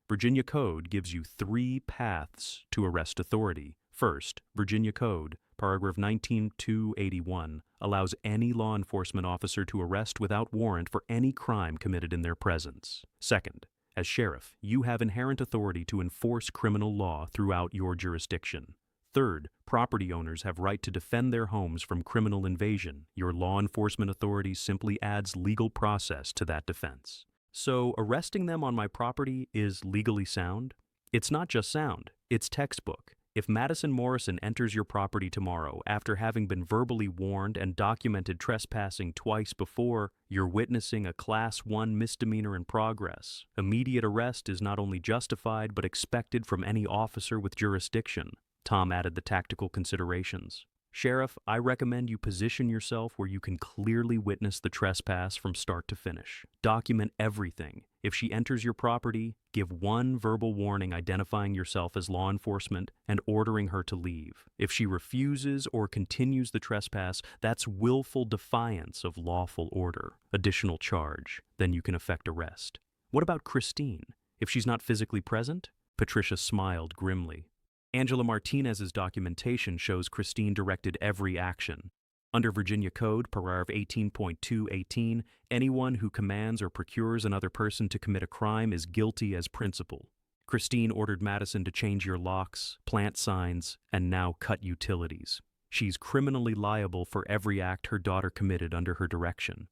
Virginia Code gives you 3 paths to arrest authority. First, Virginia Code, paragraph 19-281, allows any law enforcement officer to arrest without warrant for any crime committed in their presence. Second, as sheriff, you have inherent authority to enforce criminal law throughout your jurisdiction. Third, property owners have right to defend their homes from criminal invasion. Your law enforcement authority simply adds legal process to that defense. So, arresting them on my property is legally sound? It's not just sound, it's textbook. If Madison Morrison enters your property tomorrow after having been verbally warned and documented trespassing twice before, you're witnessing a Class 1 misdemeanor in progress. Immediate arrest is not only justified but expected from any officer with jurisdiction. Tom added the tactical considerations. "Sheriff, I recommend you position yourself where you can clearly witness the trespass from start to finish. Document everything, If she enters your property, give one verbal warning identifying yourself as law enforcement and ordering her to leave. If she refuses or continues the trespass, that's willful defiance of lawful order. Additional charge. Then you can effect arrest. What about Christine? If she's not physically present? Patricia smiled grimly. Angela Martinez's documentation shows Christine directed every action. Under Virginia Code, paragraph 18.218, anyone who commands or procures another person to commit a crime is guilty as principal. Christine ordered Madison to change your locks, plant signs, and now cut utilities. She's criminally liable for every act her daughter committed under her direction.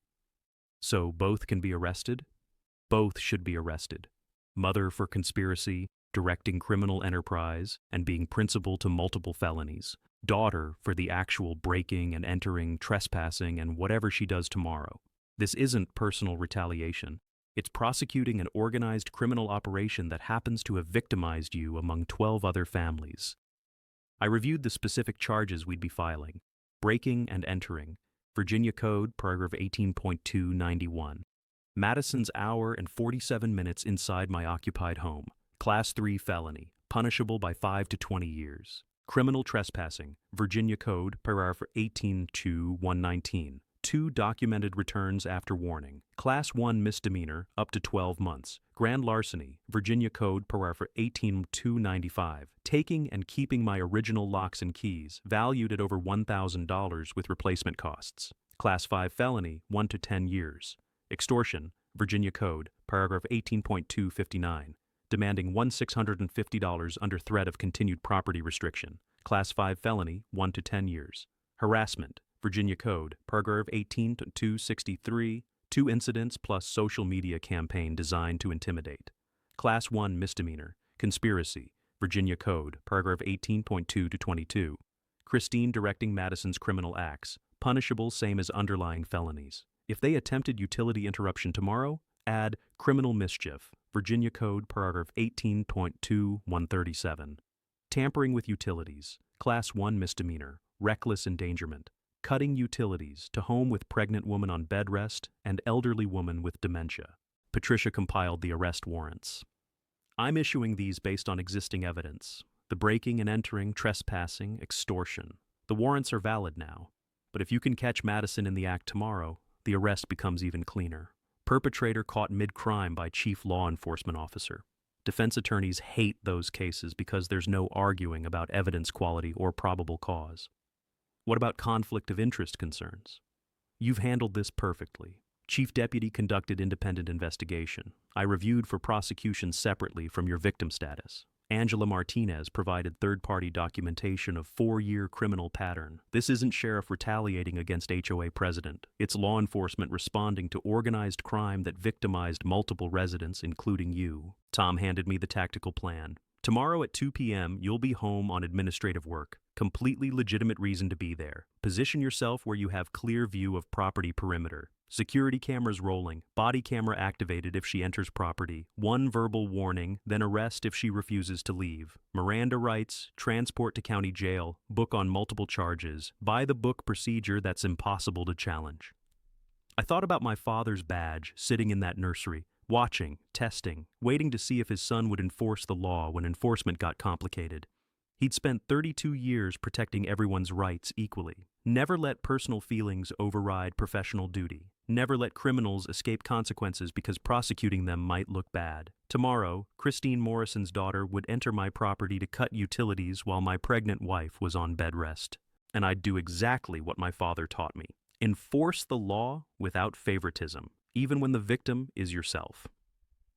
So both can be arrested? Both should be arrested. Mother for conspiracy, directing criminal enterprise, and being principal to multiple felonies. Daughter for the actual breaking and entering, trespassing, and whatever she does tomorrow. This isn't personal retaliation. It's prosecuting an organized criminal operation that happens to have victimized you among 12 other families. I reviewed the specific charges we'd be filing. Breaking and entering. Virginia Code, paragraph 18.291. Madison's hour and 47 minutes inside my occupied home. Class 3 felony, punishable by 5 to 20 years. Criminal trespassing, Virginia Code, paragraph 18.2.119. 2 documented returns after warning. Class 1 misdemeanor, up to 12 months. Grand larceny, Virginia Code, paragraph 18.295. Taking and keeping my original locks and keys, valued at over $1,000 with replacement costs. Class 5 felony, 1 to 10 years. Extortion, Virginia Code, paragraph 18.259. Demanding $1,650 under threat of continued property restriction. Class 5 felony, 1 to 10 years. Harassment, Virginia Code, paragraph 18.263, 2 incidents plus social media campaign designed to intimidate. Class 1 misdemeanor, conspiracy, Virginia Code, paragraph 18.2 to 22. Christine directing Madison's criminal acts, punishable same as underlying felonies. If they attempted utility interruption tomorrow, add criminal mischief, Virginia Code, paragraph 18.2.137. Tampering with utilities, Class 1 misdemeanor, reckless endangerment. Cutting utilities to home with pregnant woman on bed rest and elderly woman with dementia. Patricia compiled the arrest warrants. I'm issuing these based on existing evidence. The breaking and entering, trespassing, extortion. The warrants are valid now. But if you can catch Madison in the act tomorrow, the arrest becomes even cleaner. Perpetrator caught mid-crime by chief law enforcement officer. Defense attorneys hate those cases because there's no arguing about evidence quality or probable cause. What about conflict of interest concerns? You've handled this perfectly. Chief Deputy conducted independent investigation. I reviewed for prosecution separately from your victim status. Angela Martinez provided third-party documentation of 4-year criminal pattern. This isn't sheriff retaliating against HOA president. It's law enforcement responding to organized crime that victimized multiple residents, including you. Tom handed me the tactical plan. Tomorrow at 2 p.m., you'll be home on administrative work. Completely legitimate reason to be there. Position yourself where you have clear view of property perimeter. Security cameras rolling, body camera activated if she enters property, 1 verbal warning, then arrest if she refuses to leave. Miranda rights, transport to county jail, book on multiple charges, by the book procedure that's impossible to challenge. I thought about my father's badge sitting in that nursery, watching, testing, waiting to see if his son would enforce the law when enforcement got complicated. He'd spent 32 years protecting everyone's rights equally. Never let personal feelings override professional duty. Never let criminals escape consequences because prosecuting them might look bad. Tomorrow, Christine Morrison's daughter would enter my property to cut utilities while my pregnant wife was on bed rest. And I'd do exactly what my father taught me. Enforce the law without favoritism, even when the victim is yourself.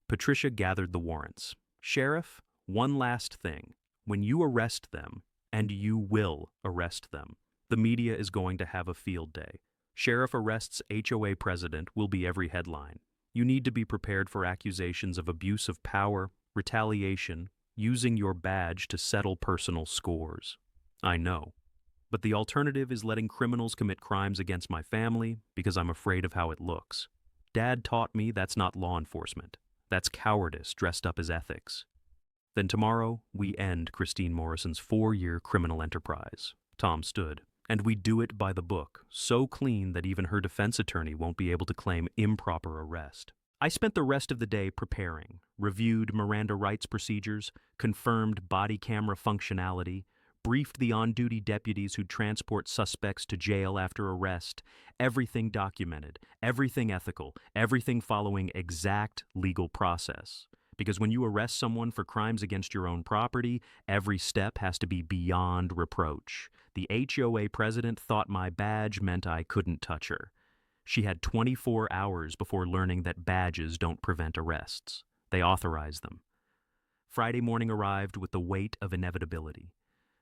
Patricia gathered the warrants. Sheriff, one last thing. When you arrest them, and you will arrest them, the media is going to have a field day. Sheriff arrests HOA president will be every headline. You need to be prepared for accusations of abuse of power, retaliation, using your badge to settle personal scores. I know. But the alternative is letting criminals commit crimes against my family because I'm afraid of how it looks. Dad taught me that's not law enforcement. That's cowardice dressed up as ethics. Then tomorrow, we end Christine Morrison's 4-year criminal enterprise. Tom stood. And we do it by the book, so clean that even her defense attorney won't be able to claim improper arrest. I spent the rest of the day preparing, reviewed Miranda rights procedures, confirmed body camera functionality, briefed the on-duty deputies who'd transport suspects to jail after arrest, everything documented, everything ethical, everything following exact legal process. Because when you arrest someone for crimes against your own property, every step has to be beyond reproach. The HOA president thought my badge meant I couldn't touch her. She had 24 hours before learning that badges don't prevent arrests. They authorize them. Friday morning arrived with the weight of inevitability.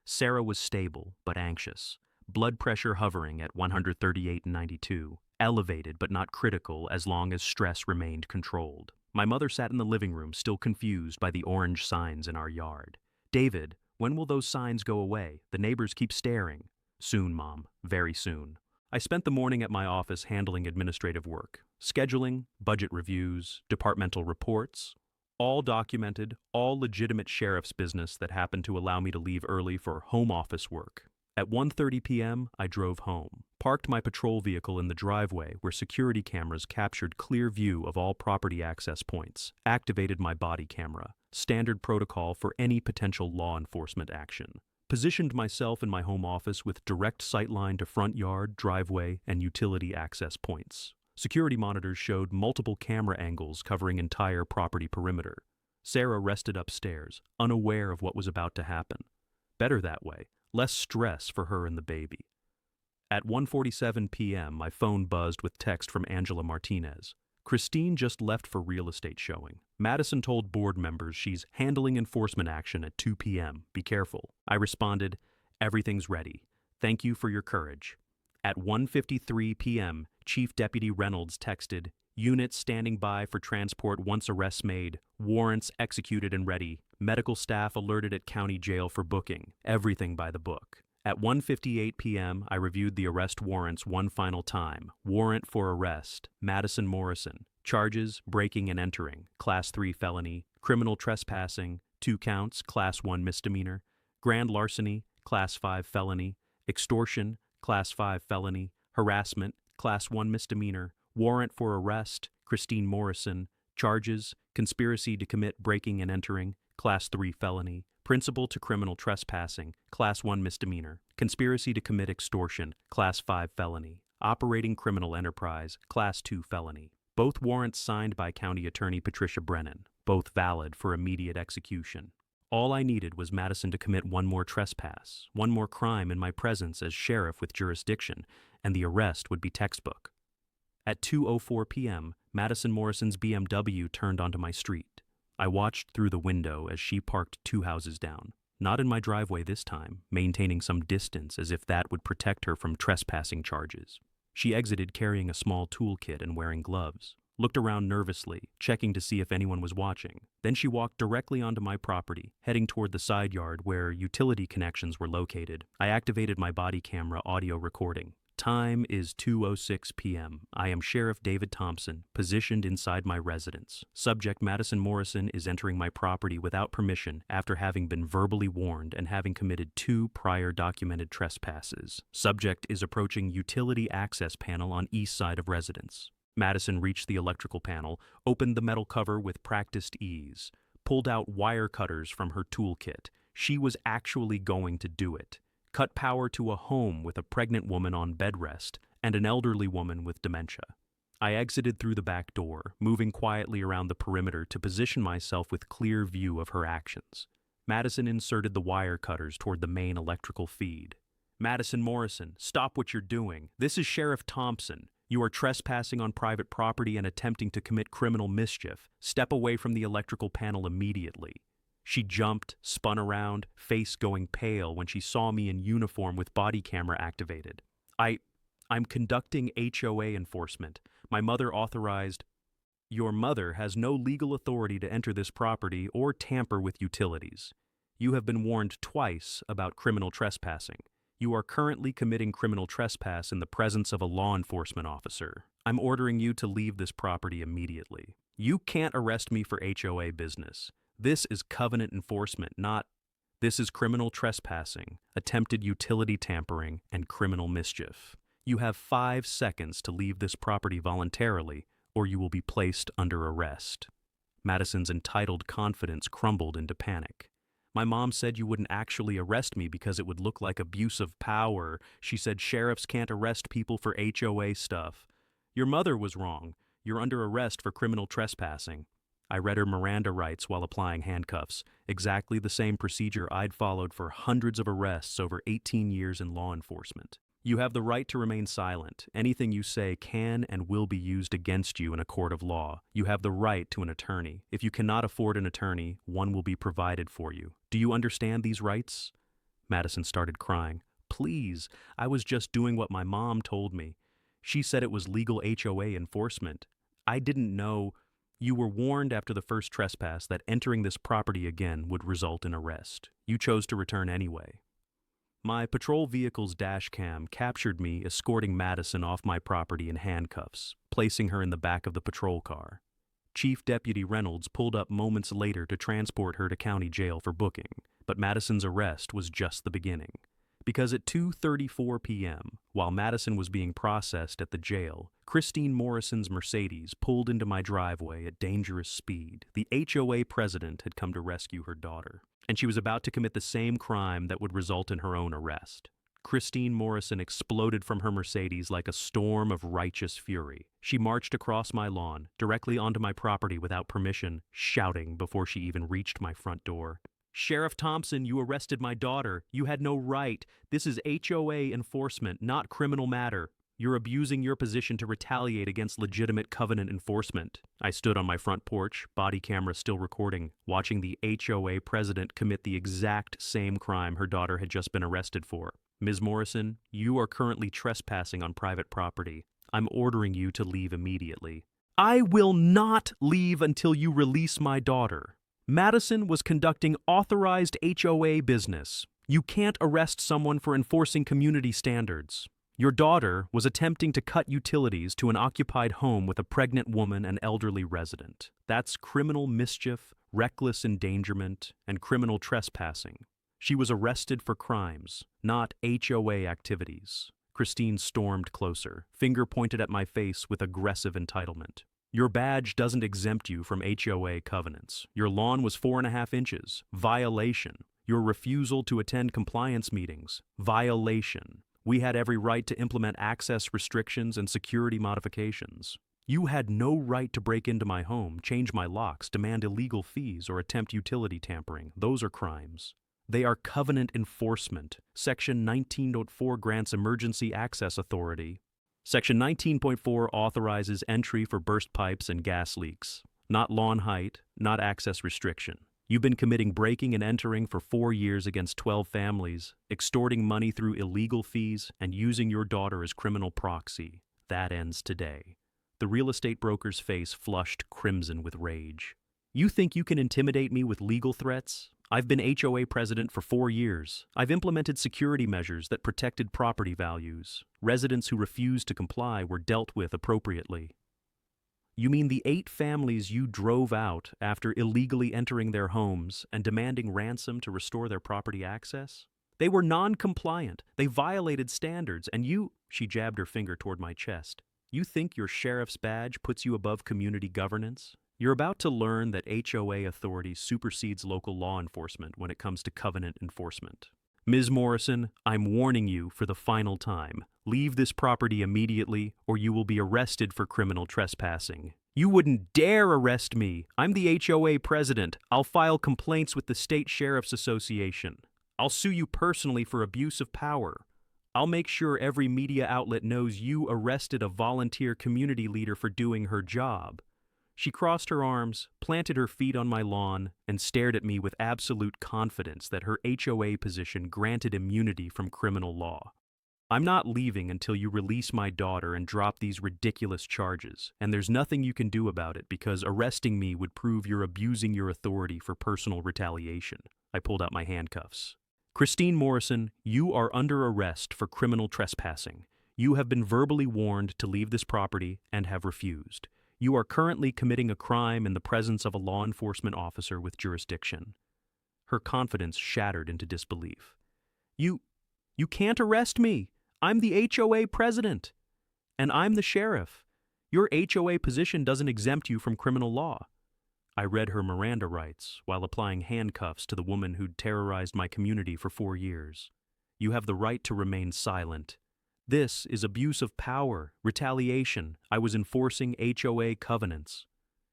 Sarah was stable but anxious, blood pressure hovering at 138/92, elevated but not critical as long as stress remained controlled. My mother sat in the living room, still confused by the orange signs in our yard. "David, when will those signs go away? The neighbors keep staring." "Soon, Mom, very soon." I spent the morning at my office handling administrative work, scheduling, budget reviews, departmental reports, all documented, all legitimate sheriff's business that happened to allow me to leave early for home office work. At 1:30 p.m., I drove home, parked my patrol vehicle in the driveway where security cameras captured clear view of all property access points, activated my body camera, standard protocol for any potential law enforcement action, positioned myself in my home office with direct sightline to front yard, driveway, and utility access points. Security monitors showed multiple camera angles covering entire property perimeter. Sarah rested upstairs, unaware of what was about to happen. Better that way. Less stress for her and the baby. At 1:47 p.m., my phone buzzed with text from Angela Martinez. "Christine just left for real estate showing. Madison told board members she's handling enforcement action at 2 p.m. Be careful." I responded, "Everything's ready. Thank you for your courage." At 1:53 p.m., Chief Deputy Reynolds texted, "Units standing by for transport once arrests made. Warrants executed and ready. Medical staff alerted at county jail for booking. Everything by the book." At 1:58 p.m., I reviewed the arrest warrants one final time. Warrant for arrest, Madison Morrison. Charges, breaking and entering, Class 3 felony. Criminal trespassing, 2 counts, Class 1 misdemeanor. Grand larceny, Class 5 felony. Extortion, Class 5 felony. Harassment, Class 1 misdemeanor. Warrant for arrest, Christine Morrison. Charges, conspiracy to commit breaking and entering, Class 3 felony. Principal to criminal trespassing, Class 1 misdemeanor. Conspiracy to commit extortion, Class 5 felony. Operating criminal enterprise, Class 2 felony. Both warrants signed by County Attorney Patricia Brennan, both valid for immediate execution. All I needed was Madison to commit one more trespass, one more crime in my presence as sheriff with jurisdiction, and the arrest would be textbook. At 2:04 p.m., Madison Morrison's BMW turned onto my street. I watched through the window as she parked 2 houses down, not in my driveway this time, maintaining some distance as if that would protect her from trespassing charges. She exited carrying a small toolkit and wearing gloves, looked around nervously, checking to see if anyone was watching. Then she walked directly onto my property, heading toward the side yard where utility connections were located. I activated my body camera audio recording. Time is 2:06 p.m. I am Sheriff David Thompson, positioned inside my residence. Subject Madison Morrison is entering my property without permission after having been verbally warned and having committed 2 prior documented trespasses. Subject is approaching utility access panel on east side of residence. Madison reached the electrical panel, opened the metal cover with practiced ease, pulled out wire cutters from her toolkit. She was actually going to do it. Cut power to a home with a pregnant woman on bed rest and an elderly woman with dementia. I exited through the back door, moving quietly around the perimeter to position myself with clear view of her actions. Madison inserted the wire cutters toward the main electrical feed. "Madison Morrison, stop what you're doing. This is Sheriff Thompson. You are trespassing on private property and attempting to commit criminal mischief. Step away from the electrical panel immediately." She jumped, spun around, face going pale when she saw me in uniform with body camera activated. I'm conducting HOA enforcement. My mother authorized. "Your mother has no legal authority to enter this property or tamper with utilities. You have been warned twice about criminal trespassing. You are currently committing criminal trespass in the presence of a law enforcement officer. I'm ordering you to leave this property immediately. You can't arrest me for HOA business. This is covenant enforcement, this is criminal trespassing, attempted utility tampering, and criminal mischief. You have 5 seconds to leave this property voluntarily, or you will be placed under arrest." Madison's entitled confidence crumbled into panic. "My mom said you wouldn't actually arrest me because it would look like abuse of power. She said sheriffs can't arrest people for HOA stuff." "Your mother was wrong. You're under arrest for criminal trespassing." I read her Miranda rights while applying handcuffs, exactly the same procedure I'd followed for hundreds of arrests over 18 years in law enforcement. "You have the right to remain silent. Anything you say can and will be used against you in a court of law. You have the right to an attorney. If you cannot afford an attorney, one will be provided for you. Do you understand these rights?" Madison started crying. "Please, I was just doing what my mom told me. She said it was legal HOA enforcement. I didn't know." "You were warned after the first trespass that entering this property again would result in arrest. You chose to return anyway." My patrol vehicle's dash cam captured me escorting Madison off my property in handcuffs, placing her in the back of the patrol car. Chief Deputy Reynolds pulled up moments later to transport her to county jail for booking, but Madison's arrest was just the beginning. Because at 2:34 p.m., while Madison was being processed at the jail, Christine Morrison's Mercedes pulled into my driveway at dangerous speed. The HOA president had come to rescue her daughter, and she was about to commit the same crime that would result in her own arrest. Christine Morrison exploded from her Mercedes like a storm of righteous fury. She marched across my lawn, directly onto my property without permission, shouting before she even reached my front door. "Sheriff Thompson, you arrested my daughter. You had no right. This is HOA enforcement, not criminal matter. You're abusing your position to retaliate against legitimate covenant enforcement." I stood on my front porch, body camera still recording, watching the HOA president commit the exact same crime her daughter had just been arrested for. "Ms. Morrison, you are currently trespassing on private property. I'm ordering you to leave immediately." "I will not leave until you release my daughter." Madison was conducting authorized HOA business. You can't arrest someone for enforcing community standards. Your daughter was attempting to cut utilities to an occupied home with a pregnant woman and elderly resident. That's criminal mischief, reckless endangerment, and criminal trespassing. She was arrested for crimes, not HOA activities. Christine stormed closer, finger pointed at my face with aggressive entitlement. "Your badge doesn't exempt you from HOA covenants. Your lawn was 4.5 inches. Violation. Your refusal to attend compliance meetings. Violation. We had every right to implement access restrictions and security modifications. You had no right to break into my home, change my locks, demand illegal fees, or attempt utility tampering. Those are crimes. They are covenant enforcement. Section 19.4 grants emergency access authority. Section 19.4 authorizes entry for burst pipes and gas leaks. Not lawn height, not access restriction. You've been committing breaking and entering for 4 years against 12 families, extorting money through illegal fees, and using your daughter as criminal proxy. That ends today." The real estate broker's face flushed crimson with rage. "You think you can intimidate me with legal threats? I've been HOA president for 4 years. I've implemented security measures that protected property values. Residents who refused to comply were dealt with appropriately." "You mean the 8 families you drove out after illegally entering their homes and demanding ransom to restore their property access? They were non-compliant. They violated standards, and you—" She jabbed her finger toward my chest. "You think your sheriff's badge puts you above community governance? You're about to learn that HOA authority supersedes local law enforcement when it comes to covenant enforcement. Ms. Morrison, I'm warning you for the final time. Leave this property immediately, or you will be arrested for criminal trespassing." "You wouldn't dare arrest me. I'm the HOA president. I'll file complaints with the State Sheriff's Association. I'll sue you personally for abuse of power. I'll make sure every media outlet knows you arrested a volunteer community leader for doing her job." She crossed her arms, planted her feet on my lawn, and stared at me with absolute confidence that her HOA position granted immunity from criminal law. "I'm not leaving until you release my daughter and drop these ridiculous charges, and there's nothing you can do about it because arresting me would prove you're abusing your authority for personal retaliation." I pulled out my handcuffs. "Christine Morrison, you are under arrest for criminal trespassing. You have been verbally warned to leave this property and have refused. You are currently committing a crime in the presence of a law enforcement officer with jurisdiction." Her confidence shattered into disbelief. You can't arrest me. I'm the HOA president. And I'm the sheriff. Your HOA position doesn't exempt you from criminal law. I read her Miranda rights while applying handcuffs to the woman who'd terrorized my community for 4 years. You have the right to remain silent. This is abuse of power, retaliation. I was enforcing HOA covenants.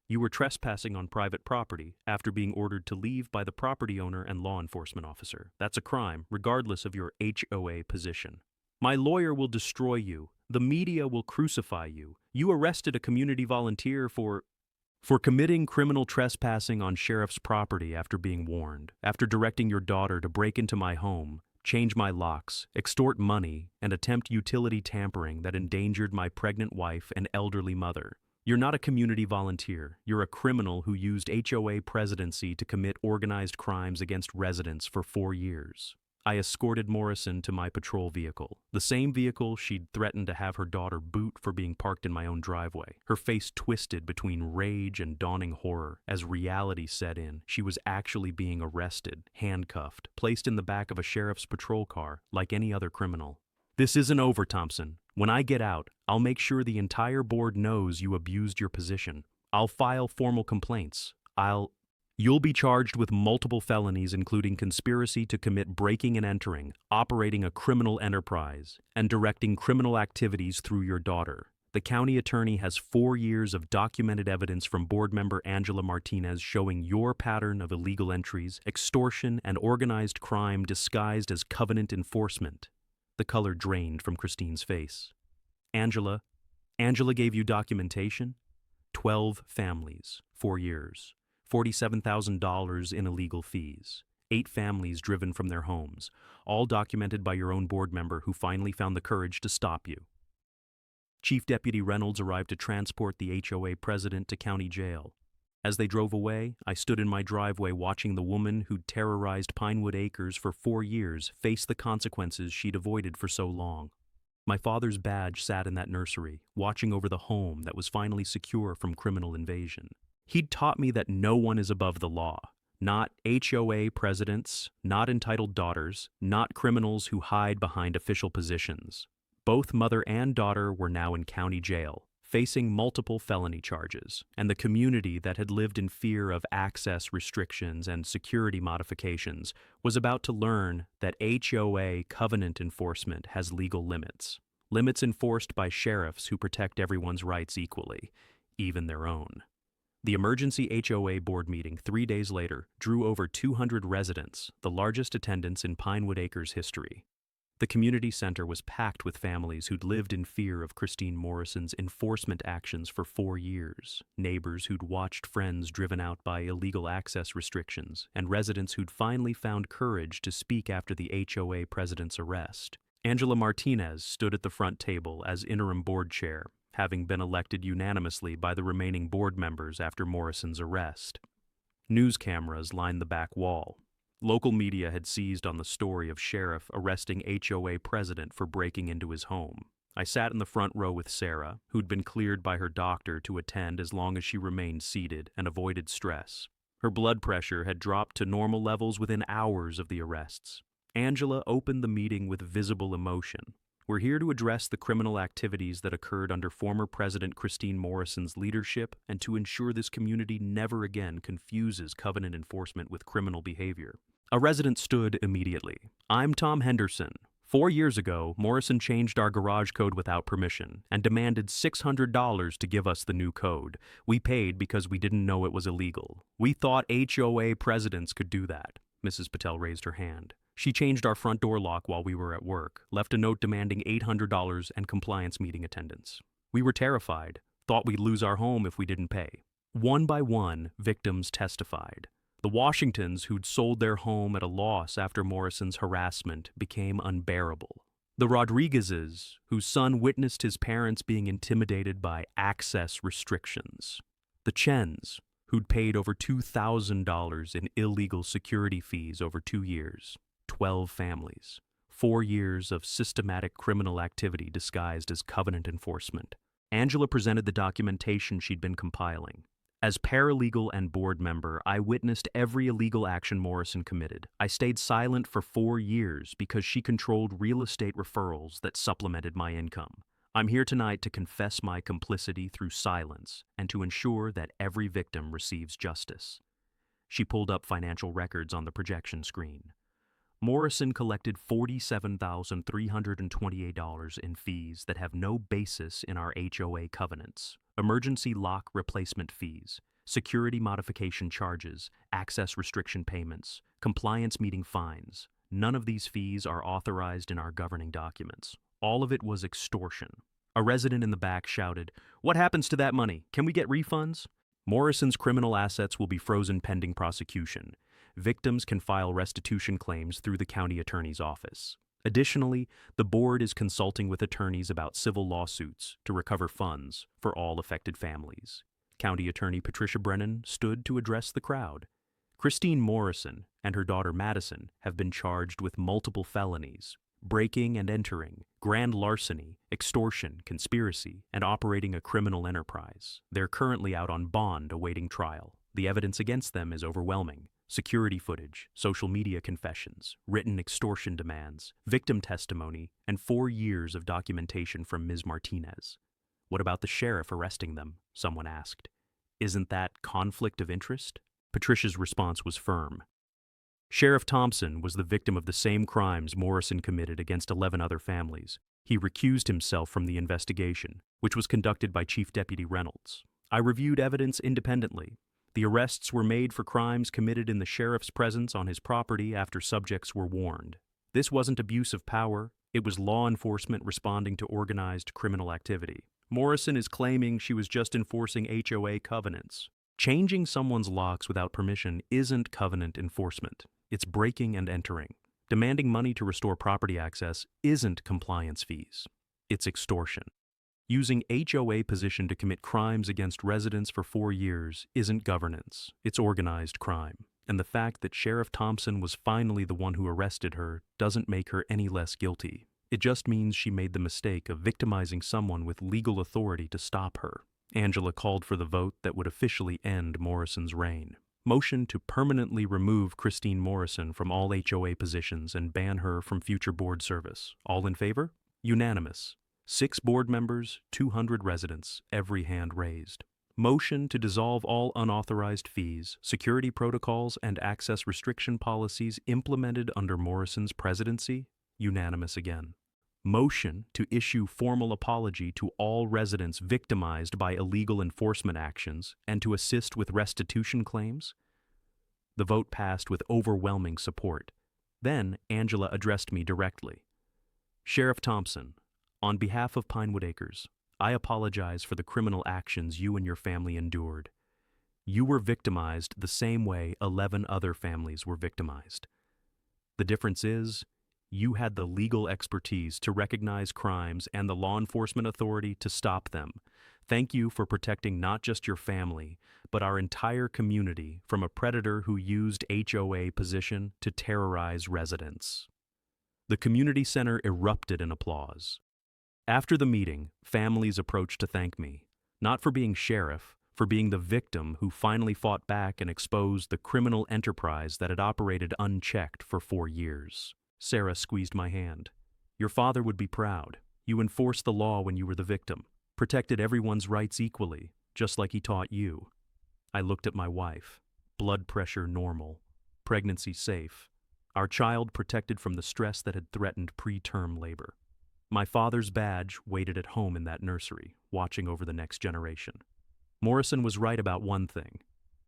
You were trespassing on private property after being ordered to leave by the property owner and law enforcement officer. That's a crime, regardless of your HOA position. My lawyer will destroy you. The media will crucify you. You arrested a community volunteer for committing criminal trespassing on sheriff's property after being warned, after directing your daughter to break into my home, change my locks, extort money, and attempt utility tampering that endangered my pregnant wife and elderly mother. You're not a community volunteer. You're a criminal who used HOA presidency to commit organized crimes against residents for 4 years. I escorted Morrison to my patrol vehicle, the same vehicle she'd threatened to have her daughter boot for being parked in my own driveway. Her face twisted between rage and dawning horror. As reality set in, she was actually being arrested, handcuffed, placed in the back of a sheriff's patrol car like any other criminal. This isn't over, Thompson. When I get out, I'll make sure the entire board knows you abused your position. I'll file formal complaints. You'll be charged with multiple felonies, including conspiracy to commit breaking and entering, operating a criminal enterprise, and directing criminal activities through your daughter. The county attorney has 4 years of documented evidence from board member Angela Martinez showing your pattern of illegal entries, extortion, and organized crime disguised as covenant enforcement. The color drained from Christine's face. Angela gave you documentation? 12 families, 4 years. $47,000 in illegal fees, 8 families driven from their homes, all documented by your own board member who finally found the courage to stop you. Chief Deputy Reynolds arrived to transport the HOA president to county jail. As they drove away, I stood in my driveway watching the woman who'd terrorized Pinewood Acres for 4 years face the consequences she'd avoided for so long. My father's badge sat in that nursery, watching over the home that was finally secure from criminal invasion. He'd taught me that no one is above the law. Not HOA presidents, not entitled daughters, not criminals who hide behind official positions. Both mother and daughter were now in county jail, facing multiple felony charges, and the community that had lived in fear of access restrictions and security modifications was about to learn that HOA covenant enforcement has legal limits. Limits enforced by sheriffs who protect everyone's rights equally, even their own. The emergency HOA board meeting 3 days later drew over 200 residents, the largest attendance in Pinewood Acres history. The community center was packed with families who'd lived in fear of Christine Morrison's enforcement actions for 4 years, neighbors who'd watched friends driven out by illegal access restrictions, and residents who'd finally found courage to speak after the HOA president's arrest. Angela Martinez stood at the front table as interim board chair, having been elected unanimously by the remaining board members after Morrison's arrest. News cameras lined the back wall. Local media had seized on the story of sheriff arresting HOA president for breaking into his home. I sat in the front row with Sarah, who'd been cleared by her doctor to attend as long as she remained seated and avoided stress. Her blood pressure had dropped to normal levels within hours of the arrests. Angela opened the meeting with visible emotion. We're here to address the criminal activities that occurred under former President Christine Morrison's leadership and to ensure this community never again confuses covenant enforcement with criminal behavior. A resident stood immediately. I'm Tom Henderson. 4 years ago, Morrison changed our garage code without permission and demanded $600 to give us the new code. We paid because we didn't know it was illegal. We thought HOA presidents could do that. Mrs. Patel raised her hand. She changed our front door lock while we were at work, left a note demanding $800 and compliance meeting attendance. We were terrified, thought we'd lose our home if we didn't pay. One by one, victims testified. The Washingtons, who'd sold their home at a loss after Morrison's harassment, became unbearable. The Rodriguezes, whose son witnessed his parents being intimidated by access restrictions. The Chens, who'd paid over $2,000 in illegal security fees over 2 years. 12 families, 4 years of systematic criminal activity disguised as covenant enforcement. Angela presented the documentation she'd been compiling. As paralegal and board member, I witnessed every illegal action Morrison committed. I stayed silent for 4 years because she controlled real estate referrals that supplemented my income. I'm here tonight to confess my complicity through silence and to ensure that every victim receives justice. She pulled up financial records on the projection screen. Morrison collected $47,328 in fees that have no basis in our HOA covenants: emergency lock replacement fees, security modification charges, access restriction payments, compliance meeting fines. None of these fees are authorized in our governing documents. All of it was extortion. A resident in the back shouted, "What happens to that money? Can we get refunds?" Morrison's criminal assets will be frozen pending prosecution. Victims can file restitution claims through the county attorney's office. Additionally, the board is consulting with attorneys about civil lawsuits to recover funds for all affected families. County Attorney Patricia Brennan stood to address the crowd. Christine Morrison and her daughter Madison have been charged with multiple felonies: breaking and entering, grand larceny, extortion, conspiracy, and operating a criminal enterprise. They're currently out on bond awaiting trial. The evidence against them is overwhelming: security footage, social media confessions, written extortion demands, victim testimony, and 4 years of documentation from Ms. Martinez. "What about the sheriff arresting them?" someone asked. "Isn't that conflict of interest?" Patricia's response was firm. Sheriff Thompson was the victim of the same crimes Morrison committed against 11 other families. He recused himself from the investigation, which was conducted by Chief Deputy Reynolds. "I reviewed evidence independently. The arrests were made for crimes committed in the sheriff's presence on his property after subjects were warned. This wasn't abuse of power, it was law enforcement responding to organized criminal activity. Morrison is claiming she was just enforcing HOA covenants. Changing someone's locks without permission isn't covenant enforcement. It's breaking and entering. Demanding money to restore property access isn't compliance fees. It's extortion. Using HOA position to commit crimes against residents for 4 years isn't governance, it's organized crime. And the fact that Sheriff Thompson was finally the one who arrested her doesn't make her any less guilty. It just means she made the mistake of victimizing someone with legal authority to stop her." Angela called for the vote that would officially end Morrison's reign. Motion to permanently remove Christine Morrison from all HOA positions and ban her from future board service. All in favor? Unanimous. 6 board members, 200 residents, every hand raised. Motion to dissolve all unauthorized fees, security protocols, and access restriction policies implemented under Morrison's presidency. Unanimous again. Motion to issue formal apology to all residents victimized by illegal enforcement actions and to assist with restitution claims. The vote passed with overwhelming support. Then Angela addressed me directly. "Sheriff Thompson, on behalf of Pinewood Acres, I apologize for the criminal actions you and your family endured. You were victimized the same way 11 other families were victimized. The difference is, you had the legal expertise to recognize crimes and the law enforcement authority to stop them. Thank you for protecting not just your family, but our entire community from a predator who used HOA position to terrorize residents." The community center erupted in applause. After the meeting, families approached to thank me, not for being sheriff, for being the victim who finally fought back and exposed the criminal enterprise that had operated unchecked for 4 years. Sarah squeezed my hand. "Your father would be proud. You enforced the law when you were the victim, protected everyone's rights equally, just like he taught you." I looked at my wife. Blood pressure normal, pregnancy safe, our child protected from the stress that had threatened preterm labor. My father's badge waited at home in that nursery, watching over the next generation. Morrison was right about one thing.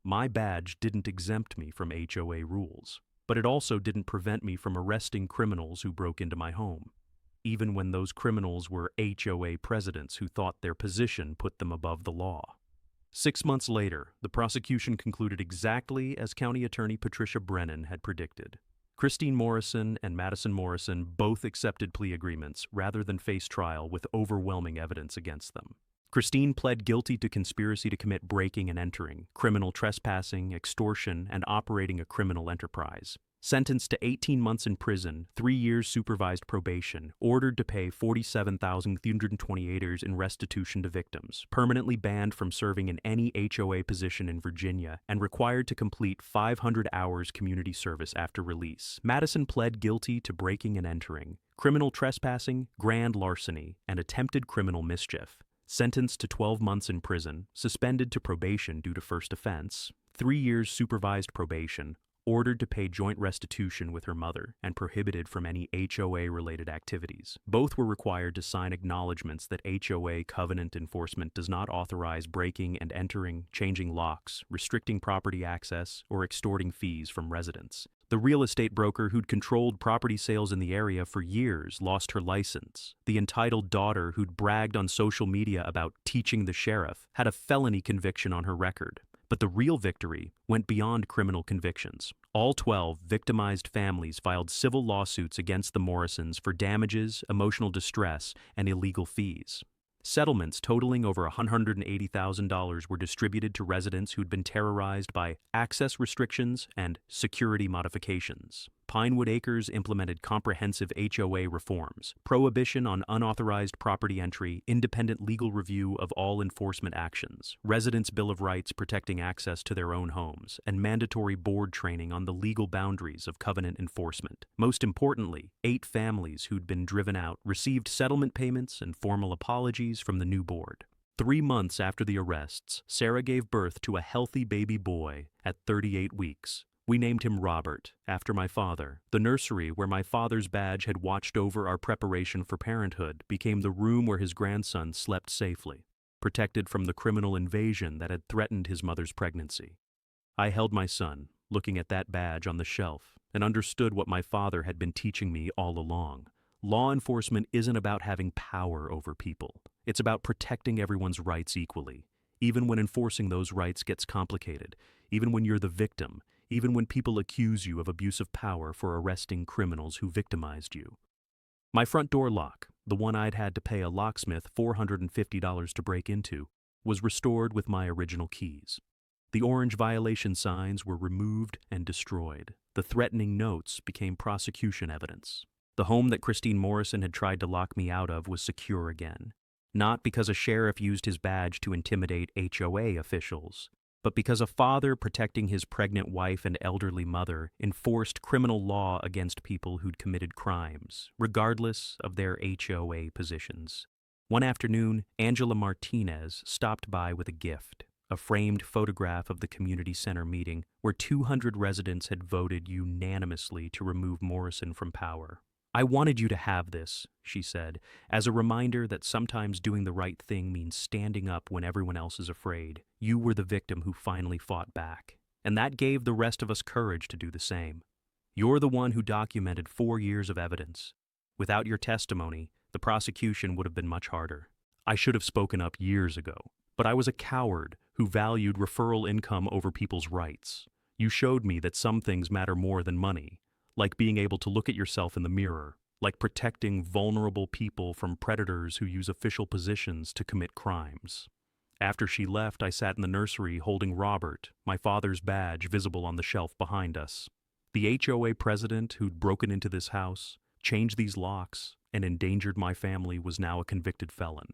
My badge didn't exempt me from HOA rules, but it also didn't prevent me from arresting criminals who broke into my home, even when those criminals were HOA presidents who thought their position put them above the law. 6 months later, the prosecution concluded exactly as County Attorney Patricia Brennan had predicted. Christine Morrison and Madison Morrison both accepted plea agreements rather than face trial with overwhelming evidence against them. Christine pled guilty to conspiracy to commit breaking and entering, criminal trespassing, extortion, and operating a criminal enterprise. Sentenced to 18 months in prison, 3 years supervised probation, ordered to pay $47,328 in restitution to victims, permanently banned from serving in any HOA position in Virginia, and required to complete 500 hours community service after release. Madison pled guilty to breaking and entering, criminal trespassing, grand larceny, and attempted criminal mischief. Sentenced to 12 months in prison, suspended to probation due to first offense, 3 years supervised probation, ordered to pay joint restitution with her mother, and prohibited from any HOA-related activities. Both were required to sign acknowledgments that HOA covenant enforcement does not authorize breaking and entering, changing locks, restricting property access, or extorting fees from residents. The real estate broker who'd controlled property sales in the area for years lost her license. The entitled daughter who'd bragged on social media about teaching the sheriff had a felony conviction on her record. But the real victory went beyond criminal convictions. All 12 victimized families filed civil lawsuits against the Morrisons for damages, emotional distress, and illegal fees. Settlements totaling over $180,000 were distributed to residents who'd been terrorized by access restrictions and security modifications. Pinewood Acres implemented comprehensive HOA reforms, prohibition on unauthorized property entry, independent legal review of all enforcement actions, residents' Bill of Rights protecting access to their own homes, and mandatory board training on the legal boundaries of covenant enforcement. Most importantly, 8 families who'd been driven out received settlement payments and formal apologies from the new board. 3 months after the arrests, Sarah gave birth to a healthy baby boy at 38 weeks. We named him Robert, after my father. The nursery where my father's badge had watched over our preparation for parenthood became the room where his grandson slept safely, protected from the criminal invasion that had threatened his mother's pregnancy. I held my son, looking at that badge on the shelf, and understood what my father had been teaching me all along. Law enforcement isn't about having power over people. It's about protecting everyone's rights equally, even when enforcing those rights gets complicated, even when you're the victim, even when people accuse you of abuse of power for arresting criminals who victimized you. My front door lock, the one I'd had to pay a locksmith $450 to break into, was restored with my original keys. The orange violation signs were removed and destroyed. The threatening notes became prosecution evidence. The home that Christine Morrison had tried to lock me out of was secure again, not because a sheriff used his badge to intimidate HOA officials, but because a father protecting his pregnant wife and elderly mother enforced criminal law against people who'd committed crimes, regardless of their HOA positions. One afternoon, Angela Martinez stopped by with a gift, a framed photograph of the community center meeting where 200 residents had voted unanimously to remove Morrison from power. "I wanted you to have this," she said, "as a reminder that sometimes doing the right thing means standing up when everyone else is afraid. You were the victim who finally fought back. And that gave the rest of us courage to do the same. You're the one who documented 4 years of evidence. Without your testimony, the prosecution would have been much harder. I should have spoken up years ago, but I was a coward who valued referral income over people's rights. You showed me that some things matter more than money, like being able to look at yourself in the mirror, like protecting vulnerable people from predators who use official positions to commit crimes." After she left, I sat in the nursery holding Robert, my father's badge visible on the shelf behind us. The HOA president who'd broken into this house, changed these locks, and endangered my family was now a convicted felon.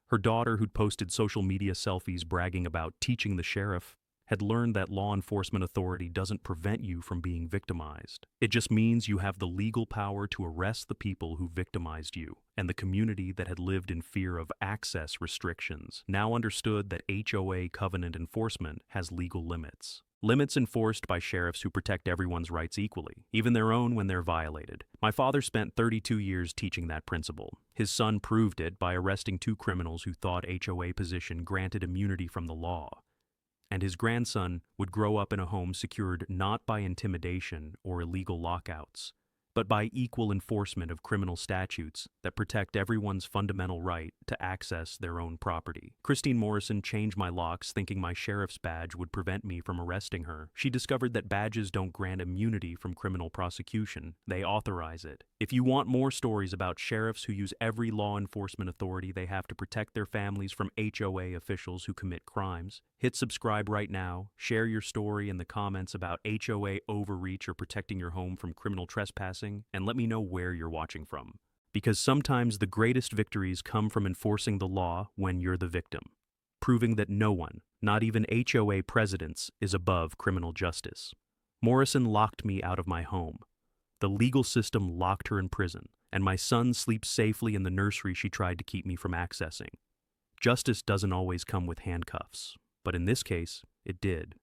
Her daughter, who'd posted social media selfies bragging about teaching the sheriff, had learned that law enforcement authority doesn't prevent you from being victimized. It just means you have the legal power to arrest the people who victimized you, and the community that had lived in fear of access restrictions now understood that HOA covenant enforcement has legal limits. Limits enforced by sheriffs who protect everyone's rights equally, even their own when they're violated. My father spent 32 years teaching that principle. His son proved it by arresting 2 criminals who thought HOA position granted immunity from the law. And his grandson would grow up in a home secured not by intimidation or illegal lockouts, but by equal enforcement of criminal statutes that protect everyone's fundamental right to access their own property. Christine Morrison changed my locks thinking my sheriff's badge would prevent me from arresting her. She discovered that badges don't grant immunity from criminal prosecution, they authorize it. If you want more stories about sheriffs who use every law enforcement authority they have to protect their families from HOA officials who commit crimes, hit subscribe right now, share your story in the comments about HOA overreach or protecting your home from criminal trespassing, and let me know where you're watching from. Because sometimes the greatest victories come from enforcing the law when you're the victim, proving that no one, not even HOA presidents, is above criminal justice. Morrison locked me out of my home. The legal system locked her in prison, and my son sleeps safely in the nursery she tried to keep me from accessing. Justice doesn't always come with handcuffs, but in this case, it did.